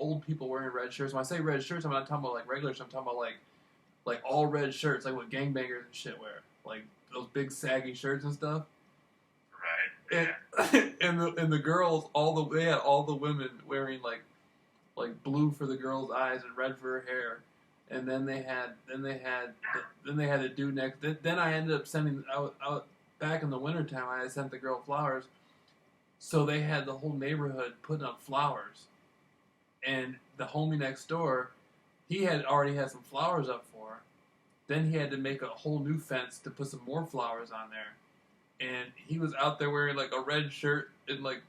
wearing red shirts. When I say red shirts, I'm not talking about like regular shirts. I'm talking about like all red shirts, like what gangbangers and shit wear, like those big saggy shirts and stuff. Right. Yeah. And the girls, they had all the women wearing like blue for the girl's eyes and red for her hair, and then they had the dude next. Then I ended up sending out. back in the wintertime, I had sent the girl flowers, so they had the whole neighborhood putting up flowers, and the homie next door, he had already had some flowers up for her. Then he had to make a whole new fence to put some more flowers on there, and he was out there wearing like a red shirt and like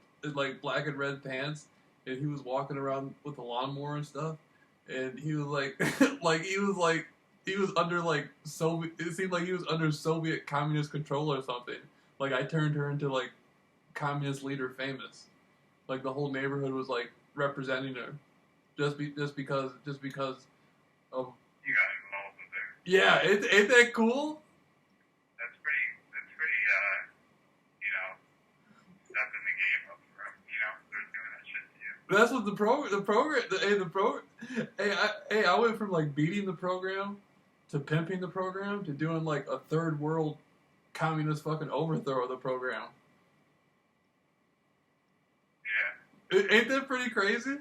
black and red pants, and he was walking around with a lawnmower and stuff, and he was like, he was under like Soviet. It seemed like he was under Soviet communist control or something. Like I turned her into like communist leader famous. Like the whole neighborhood was like representing her, just because of. You got involved with her. Yeah, ain't that cool? That's pretty, you know, stepping the game up from, you know, they're doing that shit to you. That's what I went from like beating the program to pimping the program to doing like a third world communist fucking overthrow of the program. Yeah. Ain't that pretty crazy? Pretty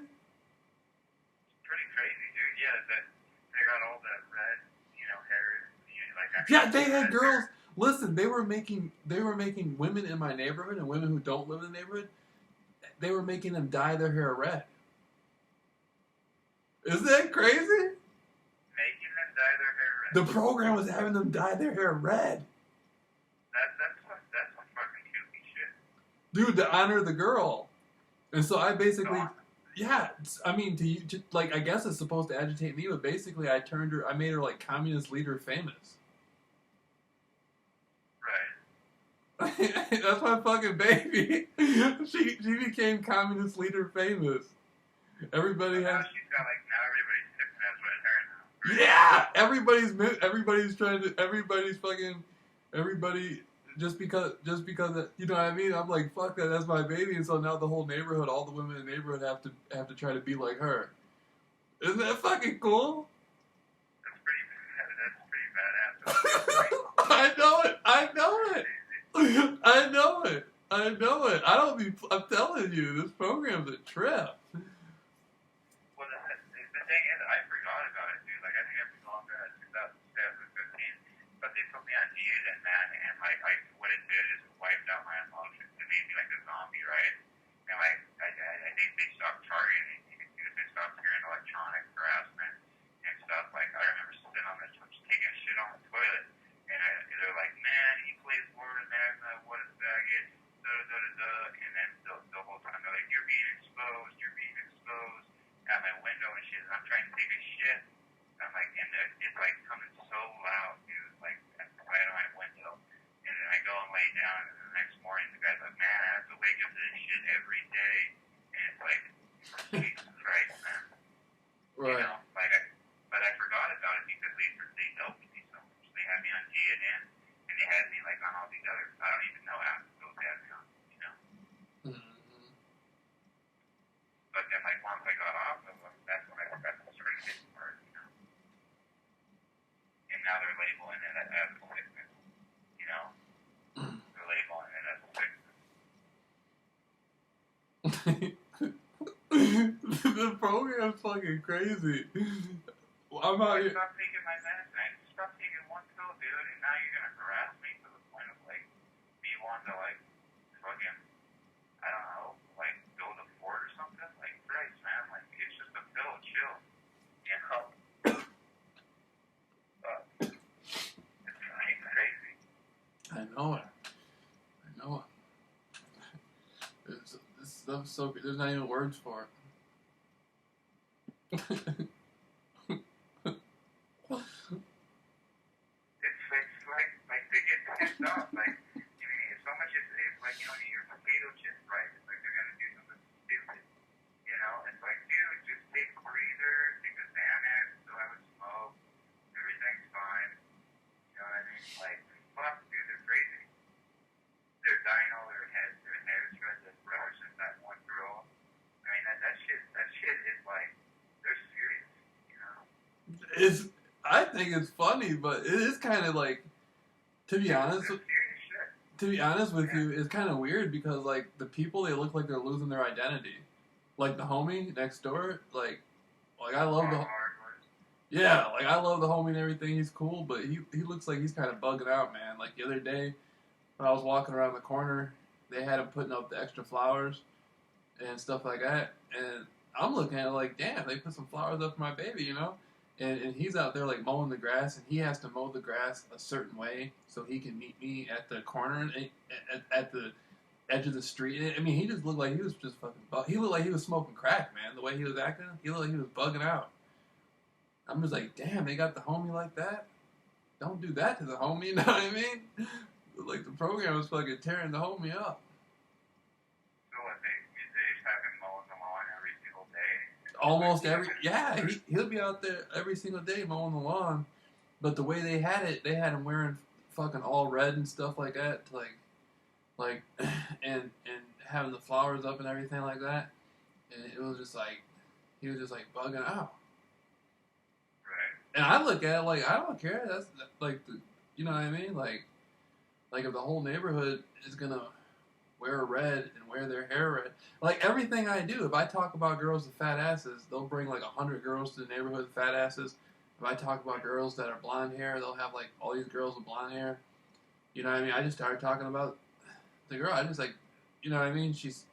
crazy, dude. Yeah, that they got all that red, you know, hair. You know, like Yeah, they had girls. Hair. Listen, they were making women in my neighborhood and women who don't live in the neighborhood. They were making them dye their hair red. Isn't that crazy? Making them dye their hair red. The program was having them dye their hair red. That's some fucking kooky shit. Dude, to honor the girl. And so I basically, yeah, I mean, I guess it's supposed to agitate me, but basically I made her like communist leader famous. Right. That's my fucking baby. She became communist leader famous. Everybody now has. She's got like now everybody's tipping has red hair now. Right? Yeah, everybody just because you know what I mean. I'm like, fuck that, that's my baby, and so now the whole neighborhood, all the women in the neighborhood have to try to be like her. Isn't that fucking cool? That's pretty badass. I know it. I know it. I'm telling you, this program's a trip. Well, the thing is, I forgot about it, dude. Like, I think I've been going back to 2015, but they put me on diet, man, and like, what it did is it wiped out my emotions. It made me like a zombie, right? And like, I think they stopped targeting me. They stopped hearing electronic harassment and stuff. Like, I remember sitting on the couch taking a shit on the toilet, and they're like, man, he plays more than that, what is that? And then the whole time they're like, you're being exposed at my window and shit, and I'm trying to take a shit. I'm like, and it's like coming so loud, dude, like right on my window. And then I go and lay down, and the next morning the guy's like, man, I have to wake up to this shit every day. And it's like, Jesus Christ, man. Right. You know, but I forgot about it because they helped me so much. They had me on GNN, and they had me like on all these other, I don't even know how those had me on, you know. Mm-hmm. But then like once I got off of them, that's when I started getting hurt, you know. And now they're labeling it as a sickness, you know. They're labeling it as a sickness. The program's fucking crazy. I'm out here. Stop taking my medicine. I just stopped taking one pill, dude, and now you're gonna harass me to the point of like me wanting to like fucking, I don't know, like go to the fort or something. Like, Christ, man, like it's just a pill, chill, you know. It's fucking crazy. I know it. This stuff's so good. There's not even words for it. It's like they get pissed off. Like, you mean, so much is like, you know, your potato chips, right? It's like they're gonna do something stupid, you know. It's like, dude, just take a breather, take a Xanax, still have a smoke, everything's fine. You know what I mean? Like, fuck, dude, they're crazy. They're dyeing all their hair threads as brothers and that one girl. I mean, that shit is like, they're serious, you know. I think it's funny, but it is kind of like, to be honest with you, it's kind of weird because like the people, they look like they're losing their identity. Like the homie next door, like I love I love the homie and everything. He's cool, but he looks like he's kind of bugging out, man. Like the other day, when I was walking around the corner, they had him putting up the extra flowers and stuff like that. And I'm looking at it like, damn, they put some flowers up for my baby, you know? And he's out there like mowing the grass, and he has to mow the grass a certain way so he can meet me at the corner, at the edge of the street. I mean, he just looked like he was just fucking. He looked like he was smoking crack, man. The way he was acting, he looked like he was bugging out. I'm just like, damn, they got the homie like that. Don't do that to the homie. You know what I mean? Like the program was fucking tearing the homie up. So what, they just have him mowing the lawn every single day? Almost every, yeah, he'll be out there every single day mowing the lawn. But the way they had it, they had him wearing fucking all red and stuff like that, to like, and having the flowers up and everything like that. And it was just like, he was just like bugging out. Right. And I look at it like, I don't care. That's like, you know what I mean? Like if the whole neighborhood is gonna wear red and wear their hair red, like everything I do, if I talk about girls with fat asses, they'll bring like 100 girls to the neighborhood with fat asses. If I talk about girls that are blonde hair, they'll have like all these girls with blonde hair. You know what I mean? I just started talking about the girl. I just like, you know what I mean? She's,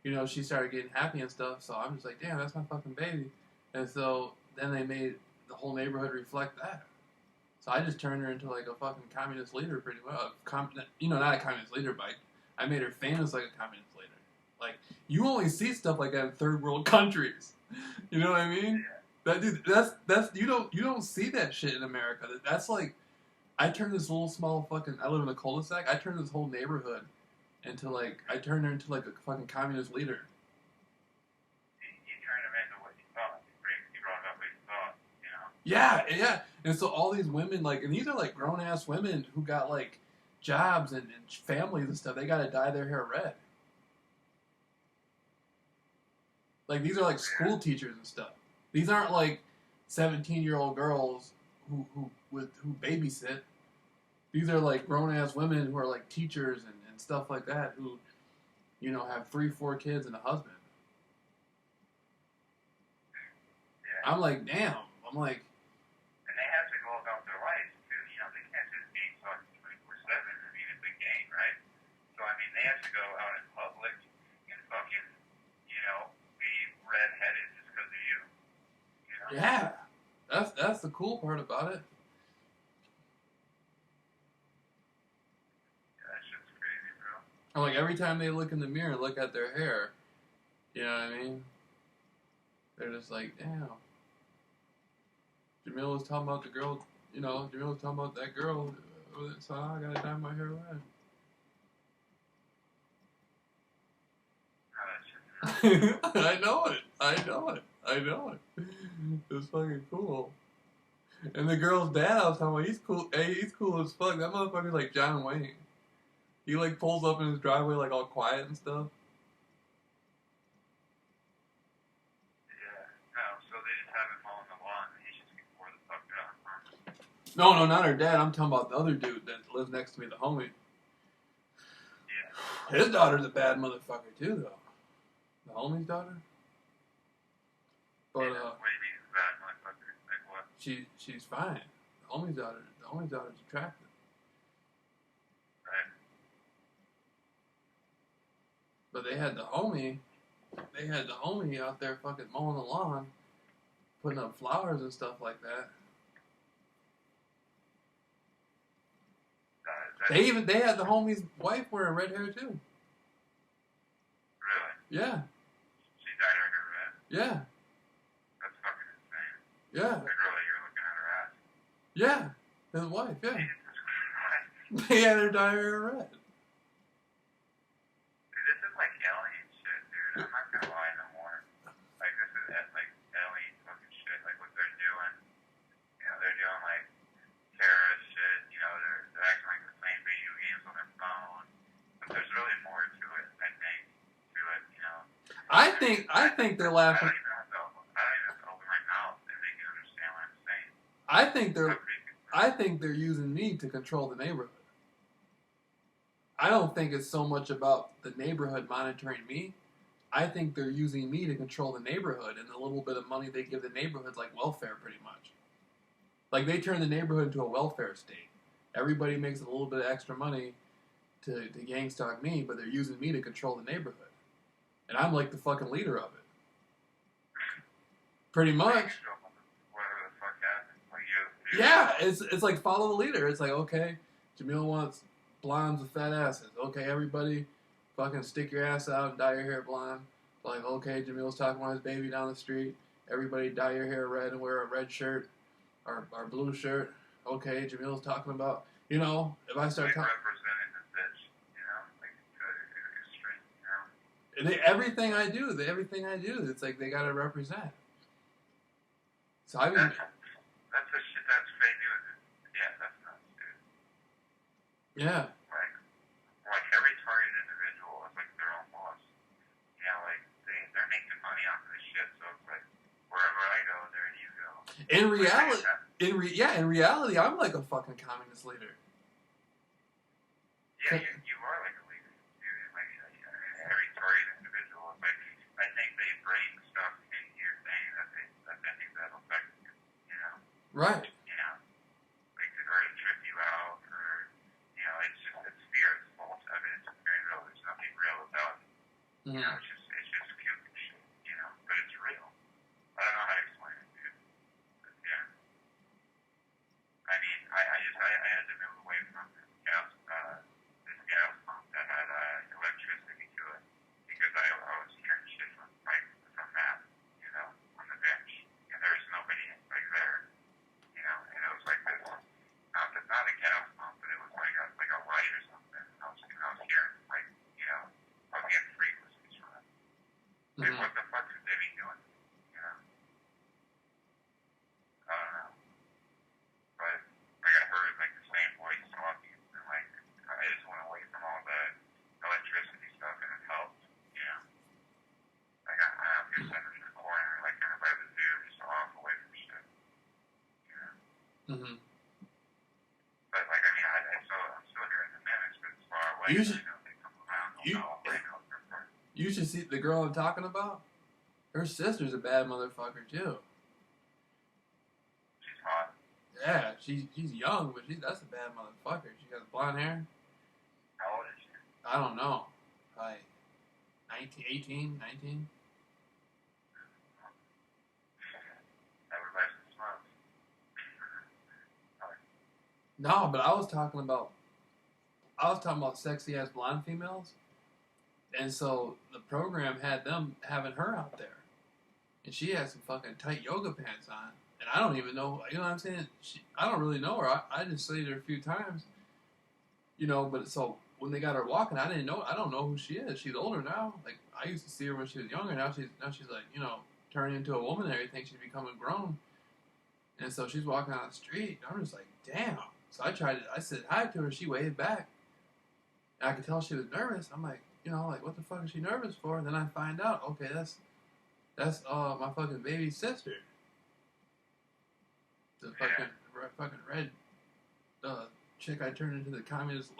you know, she started getting happy and stuff. So I'm just like, damn, that's my fucking baby. And so then they made the whole neighborhood reflect that. So I just turned her into like a fucking communist leader pretty well. You know, not a communist leader, but I made her famous like a communist leader. Like, you only see stuff like that in third world countries. You know what I mean? That dude, that's you don't see that shit in America. That's like, I turned this little small fucking, I live in a cul-de-sac. I turned this whole neighborhood into like, I turned her into like a fucking communist leader. You turned him into what you thought. You brought up what you thought, you know? Yeah. And so all these women, like, and these are like grown ass women who got like jobs and families and stuff. They got to dye their hair red. Like, these are like school teachers and stuff. These aren't like 17-year-old girls who babysit. These are like grown ass women who are like teachers and stuff like that, who, you know, have 3-4 kids and a husband. Yeah. I'm like, damn. I'm like, and they have to go about their lives too. You know, they can't just be fucking 24/7. I mean, it's a game, right? So I mean, they have to go out in public and fucking, you know, be redheaded just because of you. You know? yeah. That's the cool part about it. Yeah, that shit's crazy, bro. I'm like, every time they look in the mirror and look at their hair, you know what I mean? They're just like, damn. Jameel was talking about the girl, you know, Jameel was talking about that girl, so I gotta dye my hair red. Oh, that shit's nuts. I know it. It's fucking cool. And the girl's dad, I was talking about, he's cool. Hey, he's cool as fuck. That motherfucker's like John Wayne. He like pulls up in his driveway like all quiet and stuff. Yeah. No, so they just have him mowing the lawn and he's just getting bored the fuck out. No, not her dad. I'm talking about the other dude that lives next to me, the homie. Yeah. His daughter's a bad motherfucker too, though. The homie's daughter. But What do you mean, bad motherfucker? Like what? she's fine. The homie's daughter's attractive. Right. But they had the homie out there fucking mowing the lawn, putting up flowers and stuff like that. They had the homie's wife wearing red hair too. Really? Yeah. She dyed her hair red. Yeah. That's fucking insane. Yeah. The girl that you're looking at her ass. Yeah. His wife, yeah. Jesus Christ. They had her dye her hair red. Dude, this is like alien shit, dude. I'm not gonna lie no more. Like, this is like alien fucking shit. Like, what they're doing. You know, they're doing like terrorist shit. You know, they're acting like they're playing video games on their phone. But there's really more to it, I think. To it, you know. I think they're laughing. I don't even have to open my mouth and make you understand what I'm saying. I think they're using me to control the neighborhood. I don't think it's so much about the neighborhood monitoring me. I think they're using me to control the neighborhood and the little bit of money they give the neighborhood, like welfare, pretty much. Like, they turn the neighborhood into a welfare state. Everybody makes a little bit of extra money, to gang stalk me, but they're using me to control the neighborhood, and I'm like the fucking leader of it. Pretty much. Whatever the fuck happened. Like you. Yeah, it's like follow the leader. It's like, okay, Jameel wants blondes with fat asses. Okay, everybody, fucking stick your ass out and dye your hair blonde. Like, okay, Jameel's talking about his baby down the street. Everybody dye your hair red and wear a red shirt or blue shirt. Okay, Jameel's talking about, if I start talking. Representing the bitch, like extreme, Everything I do, it's like they gotta represent. So I mean, that's the shit that's fake news. Yeah, that's nuts, dude. Yeah. Like every targeted individual is like their own boss. Like they're making money off of this shit, so it's like wherever I go, there you go. In reality, I'm like a fucking communist leader. Yeah, you are like a leader, dude. Like every targeted individual is like, I think they bring stuff into your thing that they think that'll affect you. Right. Like to trip you out, or it's fear. It's false evidence. It's very real. There's nothing real about it. Mm-hmm. It's just cute and shit. But it's real. I don't know how to explain it, dude. But yeah. I mean, I had to move away from this gas pump that had electricity to it because I was hearing shit from Matt, on the bench, and there was nobody like there, and it was like this, not a gas pump, but it was like a light or something. I was hearing I was getting frequencies from it. Like, what the fuck could they be doing? I don't know. But I heard like the same voice talking, and like I just went away from all the electricity stuff, and it helped. Like I'm just sitting in the corner, like kind of by the zoo, just off away from shit. Mm-hmm. But like I mean, I'm still hearing the minutes, but it's far away. They come around. You should see the girl I'm talking about. Her sister's a bad motherfucker too. She's hot. Yeah, she's young, but that's a bad motherfucker. She got blonde hair. How old is she? I don't know. Like 18, 19. Everybody's smart. No, but I was talking about sexy ass blonde females, and so the program had them having her out there, and she had some fucking tight yoga pants on, and I don't even know, you know what I'm saying? I don't really know her. I just seen her a few times, But so when they got her walking, I don't know who she is. She's older now. Like I used to see her when she was younger. Now she's like turning into a woman and everything. She's becoming grown, and so she's walking on the street. I'm just like, damn. So I said hi to her. She waved back. And I could tell she was nervous. I'm like, like what the fuck is she nervous for? And then I find out, okay, that's my fucking baby sister. The fucking red chick I turned into the communist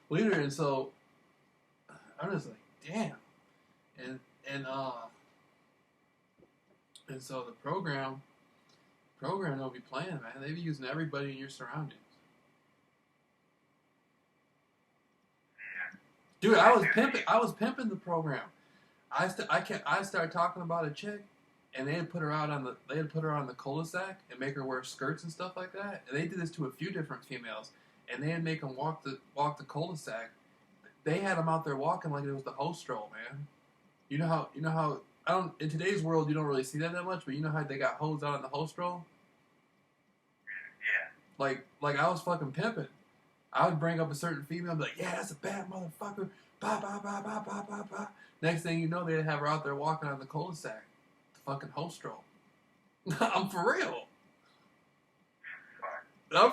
leader, and so I'm just like, damn. And so the program don't be playing, man. They be using everybody in your surroundings. Dude, I was pimping the program. I started talking about a chick, and they had put her on the cul-de-sac and make her wear skirts and stuff like that. And they did this to a few different females, and they had make them walk the cul-de-sac. They had them out there walking like it was the host stroll, man. You know how in today's world you don't really see that much, but you know how they got hoes out on the host stroll? Yeah. Like I was fucking pimping. I would bring up a certain female and be like, yeah, that's a bad motherfucker. Bah, bah, bah, bah, bah, bah, bah. Next thing you know, they'd have her out there walking on the cul-de-sac. The fucking host stroll. I'm for real. I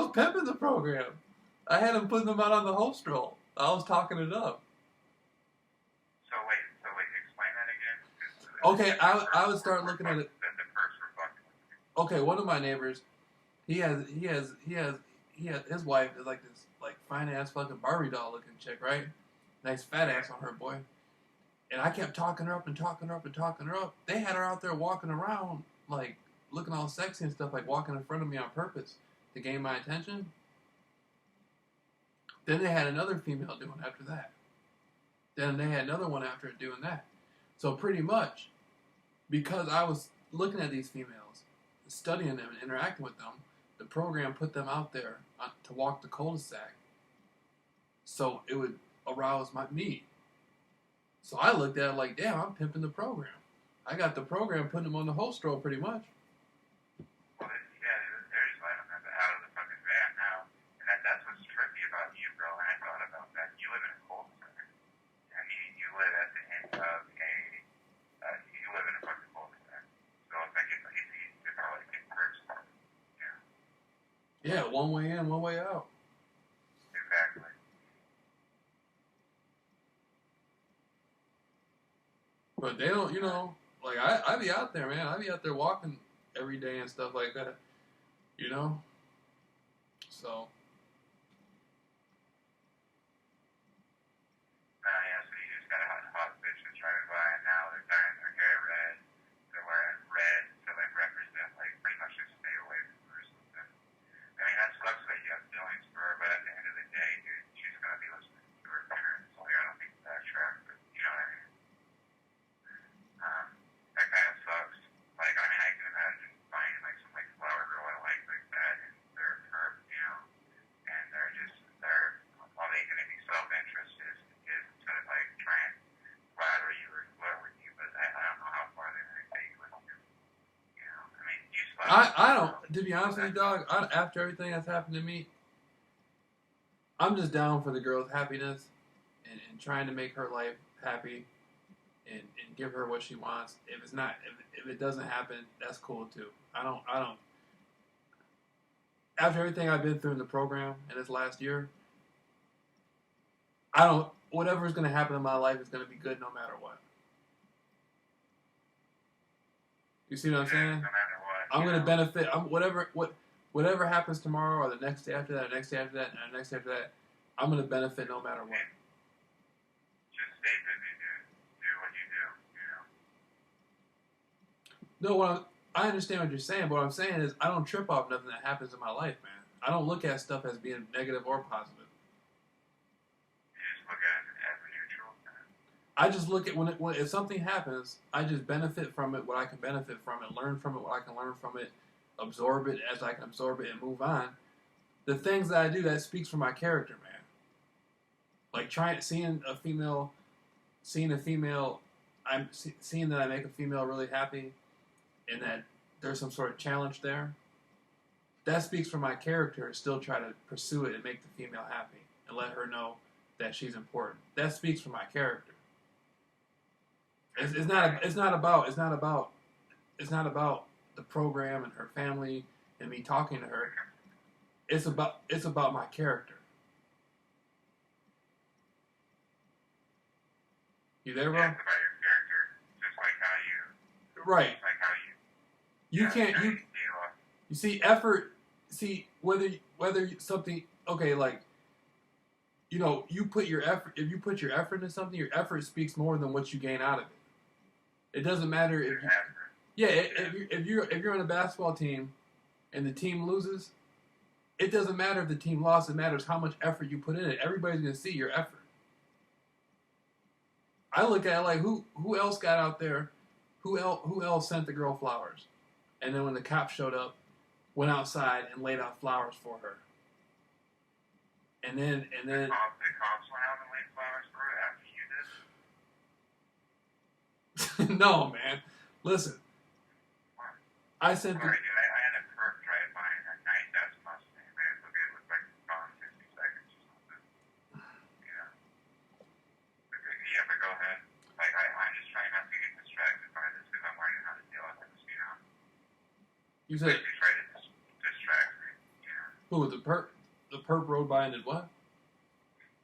was pimping the program. I had them putting them out on the host stroll. I was talking it up. So wait, explain that again. Okay, I would start looking at it. Okay, one of my neighbors, he has his wife is like this fine ass fucking Barbie doll looking chick, right? Nice fat ass on her, boy. And I kept talking her up and talking her up and talking her up. They had her out there walking around like looking all sexy and stuff, like walking in front of me on purpose to gain my attention. Then they had another female doing after that. Then they had another one after doing that. So pretty much, because I was looking at these females, studying them and interacting with them, the program put them out there to walk the cul-de-sac so it would arouse me. So I looked at it like, damn, I'm pimping the program. I got the program putting them on the host roll pretty much. Well, yeah, they're just letting them out of the fucking van now. And that's what's trippy about you, bro. And I thought about that. You live in a cul-de-sac. I mean, you live at the end of you live in a fucking cul-de-sac. So it's like it's easy to probably get perks for it. Yeah, one way in, one way out. Exactly. But they don't, like I be out there, man. I be out there walking every day and stuff like that, So. Yeah, so you just got a hot bitch that's driving by, and now they're dyeing their hair red. They're wearing red to like represent, like pretty much just stay away from her or something. I mean, that sucks that you have feelings for her, but at the end of the day, dude, she's gonna be listening to her parents. Like, I don't think that's track, but you know what I mean. That kind of sucks. Like, I mean, I can imagine finding like some like flower girl I like that, and they're her, and they're all they gonna be self-interest is to like try and flatter you or flirt with you, but I don't know how far they're gonna take with you. I mean, you I don't, to be honest with you, dog, after everything that's happened to me, I'm just down for the girl's happiness and trying to make her life happy and give her what she wants. If it's not, if it doesn't happen, that's cool too. I don't, after everything I've been through in the program in this last year, whatever's going to happen in my life is going to be good no matter what. You see what I'm saying? No matter what. I'm going to benefit. Whatever happens tomorrow or the next day after that, or next day after that, and the next day after that, I'm going to benefit no matter what. Just stay busy, do what you do, No, I understand what you're saying, but what I'm saying is I don't trip off nothing that happens in my life, man. I don't look at stuff as being negative or positive. You just look at it as neutral. I just look at if something happens, I just benefit from it, what I can benefit from it, learn from it, what I can learn from it, absorb it as I can absorb it, and move on. The things that I do, that speaks for my character, man. Like seeing a female, I'm seeing that I make a female really happy, and that there's some sort of challenge there. That speaks for my character. Still try to pursue it and make the female happy and let her know that she's important. That speaks for my character. It's not about the program and her family and me talking to her. It's about my character. You there, bro? Yeah, it's about your character, just like how you. Right. Just like how you. You can't. You see effort. See whether something. Okay, like. You put your effort. If you put your effort into something, your effort speaks more than what you gain out of it. It doesn't matter if you. Yeah, if you're on a basketball team, and the team loses, it doesn't matter if the team lost. It matters how much effort you put in it. Everybody's gonna see your effort. I look at it like who else got out there, who else sent the girl flowers, and then when the cops showed up, went outside and laid out flowers for her. And then The cops went out and laid flowers for her after you did. no, man, listen. I sent. Sorry, dude. I had a perp drive by in a nice ass Mustang. Man, it looked like it's gone 60 seconds or something. Yeah, but go ahead. Like, I'm just trying not to get distracted by this because I'm learning how to deal with this, You said. You try to distract me, Who, the perp? The perp rode by and did what?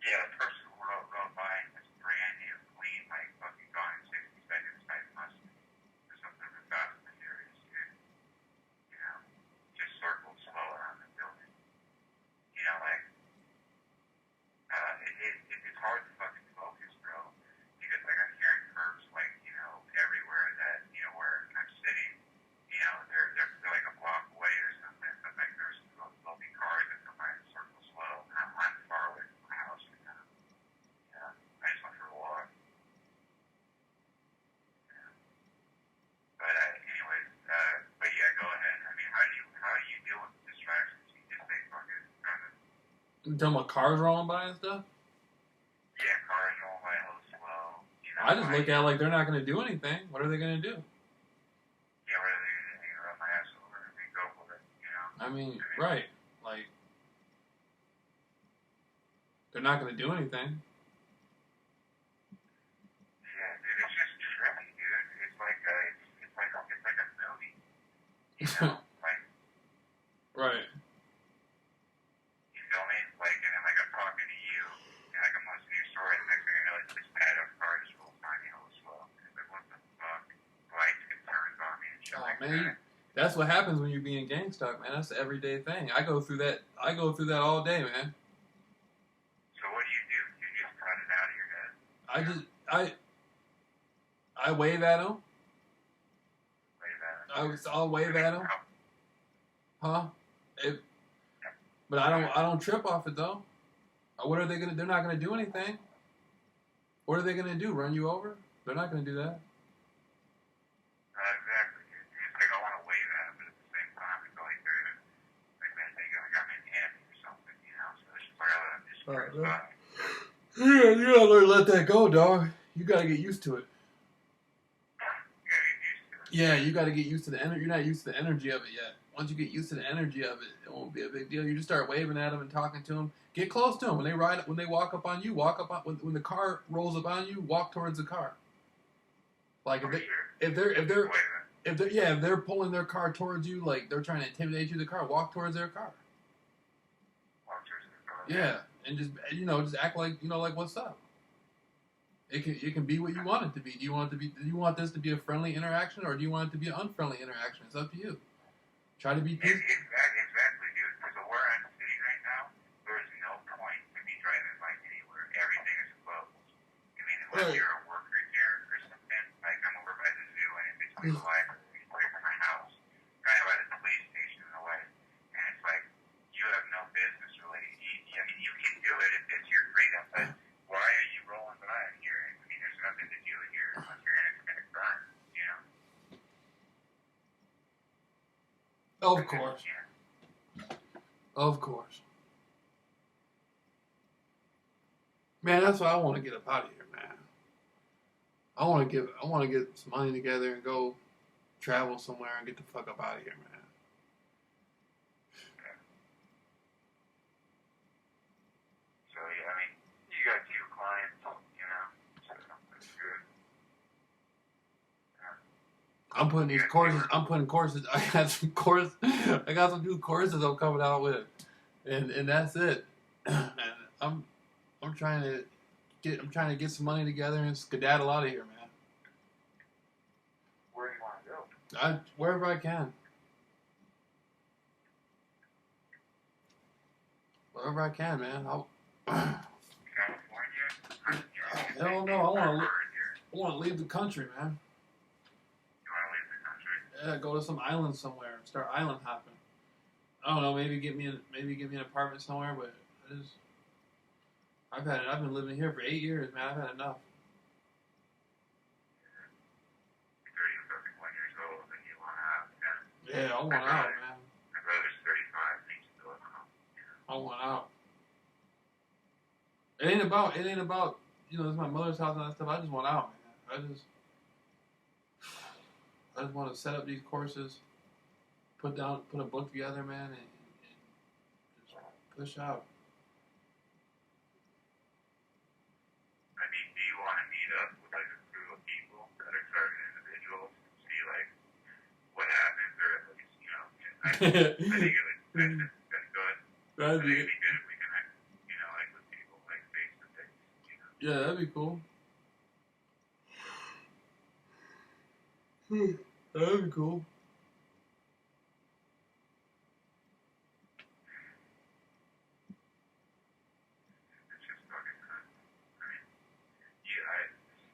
Yeah, the person who rode by in this brand new, clean, like, fucking gone in 60 seconds type Mustang. Or something for Fast and Furious, dude. Just circled slow around the building. It's hard to fucking focus, bro. Because, like, I'm hearing curves, like, everywhere that, where I'm sitting, they're like a block away or something. But, like, there'll be cars that come by and circle slow. And I'm You talking about cars rolling by and stuff? Yeah, cars roll by hella slow. You know, I just look at it like they're not going to do anything. What are they going to do? yeah, what are they going to do? Run my ass over and go for it, you know? I mean, right. Like, they're not going to do anything. Yeah, dude, it's just trippy, dude. It's like a movie. You know? Like, Right. you feel me? Like, and then like I'm talking to you, and like I'm listening to your story, and next thing you know, like this pad of car just rolls by me all slow. Like, what the fuck? Lights get turned on me and shit like that. That's what happens when you're being gang stuck, man. That's the everyday thing. I go through that all day, man. So what do? You just cut it out of your head? I wave at them. Wave at it. I'll wave at them. Huh? But I don't trip off it though. What are they gonna? They're not gonna do anything. What are they gonna do? Run you over? They're not gonna do that. Exactly. It's like I want to wave at them, but at the same time, it's like they're like man, they got me handy or something, you know. So it's just like I let them just cruise by. Yeah, you gotta learn to let that go, dog. You gotta get used to it. Yeah, you gotta get used to the energy. You're not used to the energy of it yet. Once you get used to the energy of it, it won't be a big deal. You just start waving at them and talking to them. Get close to them when they walk up on you. Walk up on when the car rolls up on you. Walk towards the car. Like if they're pulling their car towards you, like they're trying to intimidate you, the car. Walk towards their car. Yeah, and just act like like what's up. It can be what you want it to be. Do you want this to be a friendly interaction, or do you want it to be an unfriendly interaction? It's up to you. Try to be peaceful. Exactly, dude. Because where I'm sitting right now, there is no point to be driving by anywhere. Everything is closed. I mean, unless you're a worker here or something, like I'm over by the zoo and it's between the library, away from my house, kind of by the police station in a way. And it's like, you have no business really. I mean, you can do it if it's your freedom, but why are you rolling by here? I mean, there's nothing to do here unless you're going to commit a crime, you know? Of course. Of course. Man, that's why I want to get up out of here, man. I want to get some money together and go travel somewhere and get the fuck up out of here, man. So yeah, I mean, you got 2 clients, you know, so that's good. I'm putting these courses. I got some new courses I'm coming out with, and that's it. And I'm trying to get some money together and skedaddle out of here, man. Where do you want to go? Wherever I can. Wherever I can, man. California? Hell no. I want to leave the country, man. Yeah, go to some island somewhere and start island hopping. I don't know, maybe get me an apartment somewhere, but I've been living here for 8 years, man. I've had enough. 30 or 31 years old, and you want out, yeah. I want out, man. My brother's 35, and he's still at home. I want out. It ain't about this is my mother's house and that stuff. I just want out, man. I just want to set up these courses, put a book together, man, and just push out. I mean, do you want to meet up with like a group of people that are certain individuals and see like what happens, or at least I think it would that's good. That'd be good if we can like with people like face to face. Yeah, that'd be cool. That'd be cool. It's just fucking fun. I mean,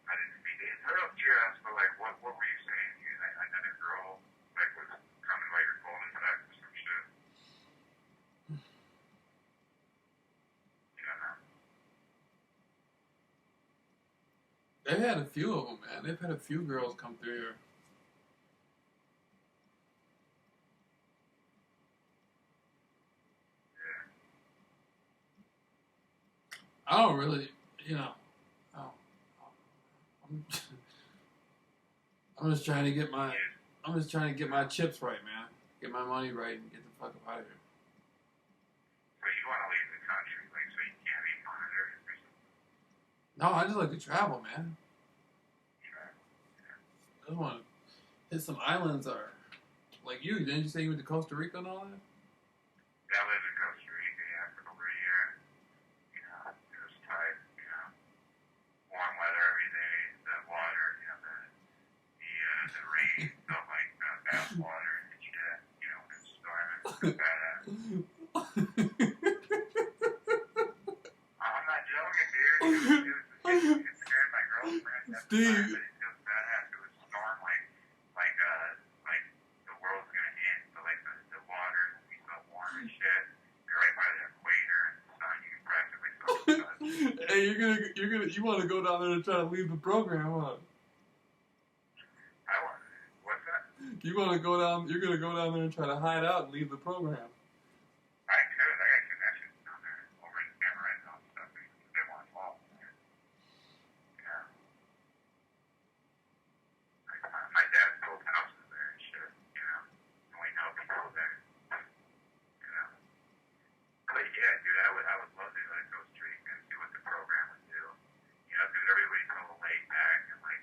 I didn't mean to interrupt you, but like, what were you saying? Another girl like was coming by your cul-de-sac or some shit. You don't know. They've had a few of them, man. They've had a few girls come through here. I don't really, you know, I don't, I'm, I'm just trying to get my, I'm just trying to get my chips right, man. Get my money right and get the fuck up out of here. So you want to leave the country, like, so you can't be monitored or something? No, I just like to travel, man. Sure. I just want to hit some islands or, like you. Didn't you say you went to Costa Rica and all that? Yeah, I lived in Costa Rica, yeah, for over a year. You know, it was tight, you know. Warm weather every day, the water, you know, the rain felt like bath water and shit, you know, when it's storming. It's badass. I'm not joking, dude. It scared my girlfriend at the time, Steve. but it feels badass. It was storm like the world's gonna end. So like the water will be so warm and shit. You're right by the equator and the sun. You can practically feel the sun. Hey, you want to go down there and try to leave the program, huh? What's that? You're gonna go down there and try to hide out and leave the program. I could. I got connections down there over in Amaretto and stuff. They want to fall. Yeah. My dad sold houses there and shit, you know. And we know people there. You know. But yeah, dude, I would love to go to Costa Rica and see what the program would do. You know, because everybody's so laid back and like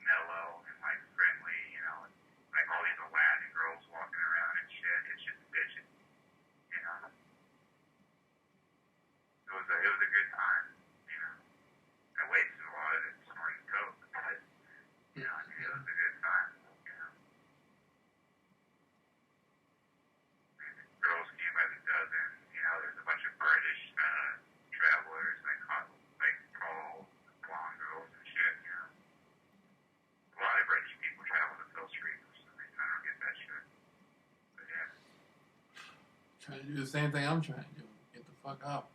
mellow and like friendly, you know, and like all these Latin girls walking around and shit. It's just bitching, you know. It was a good time, you know. I wasted a lot of it snorting coke, but you know, it was a good time, you know. Girls came by the dozen, you know. There's a bunch of British travelers, like tall, blonde girls and shit, you know. A lot of British people travel to Costa Rica for some reason. I don't get that shit. But yeah. Trying to do the same thing I'm trying to do. Get the fuck out.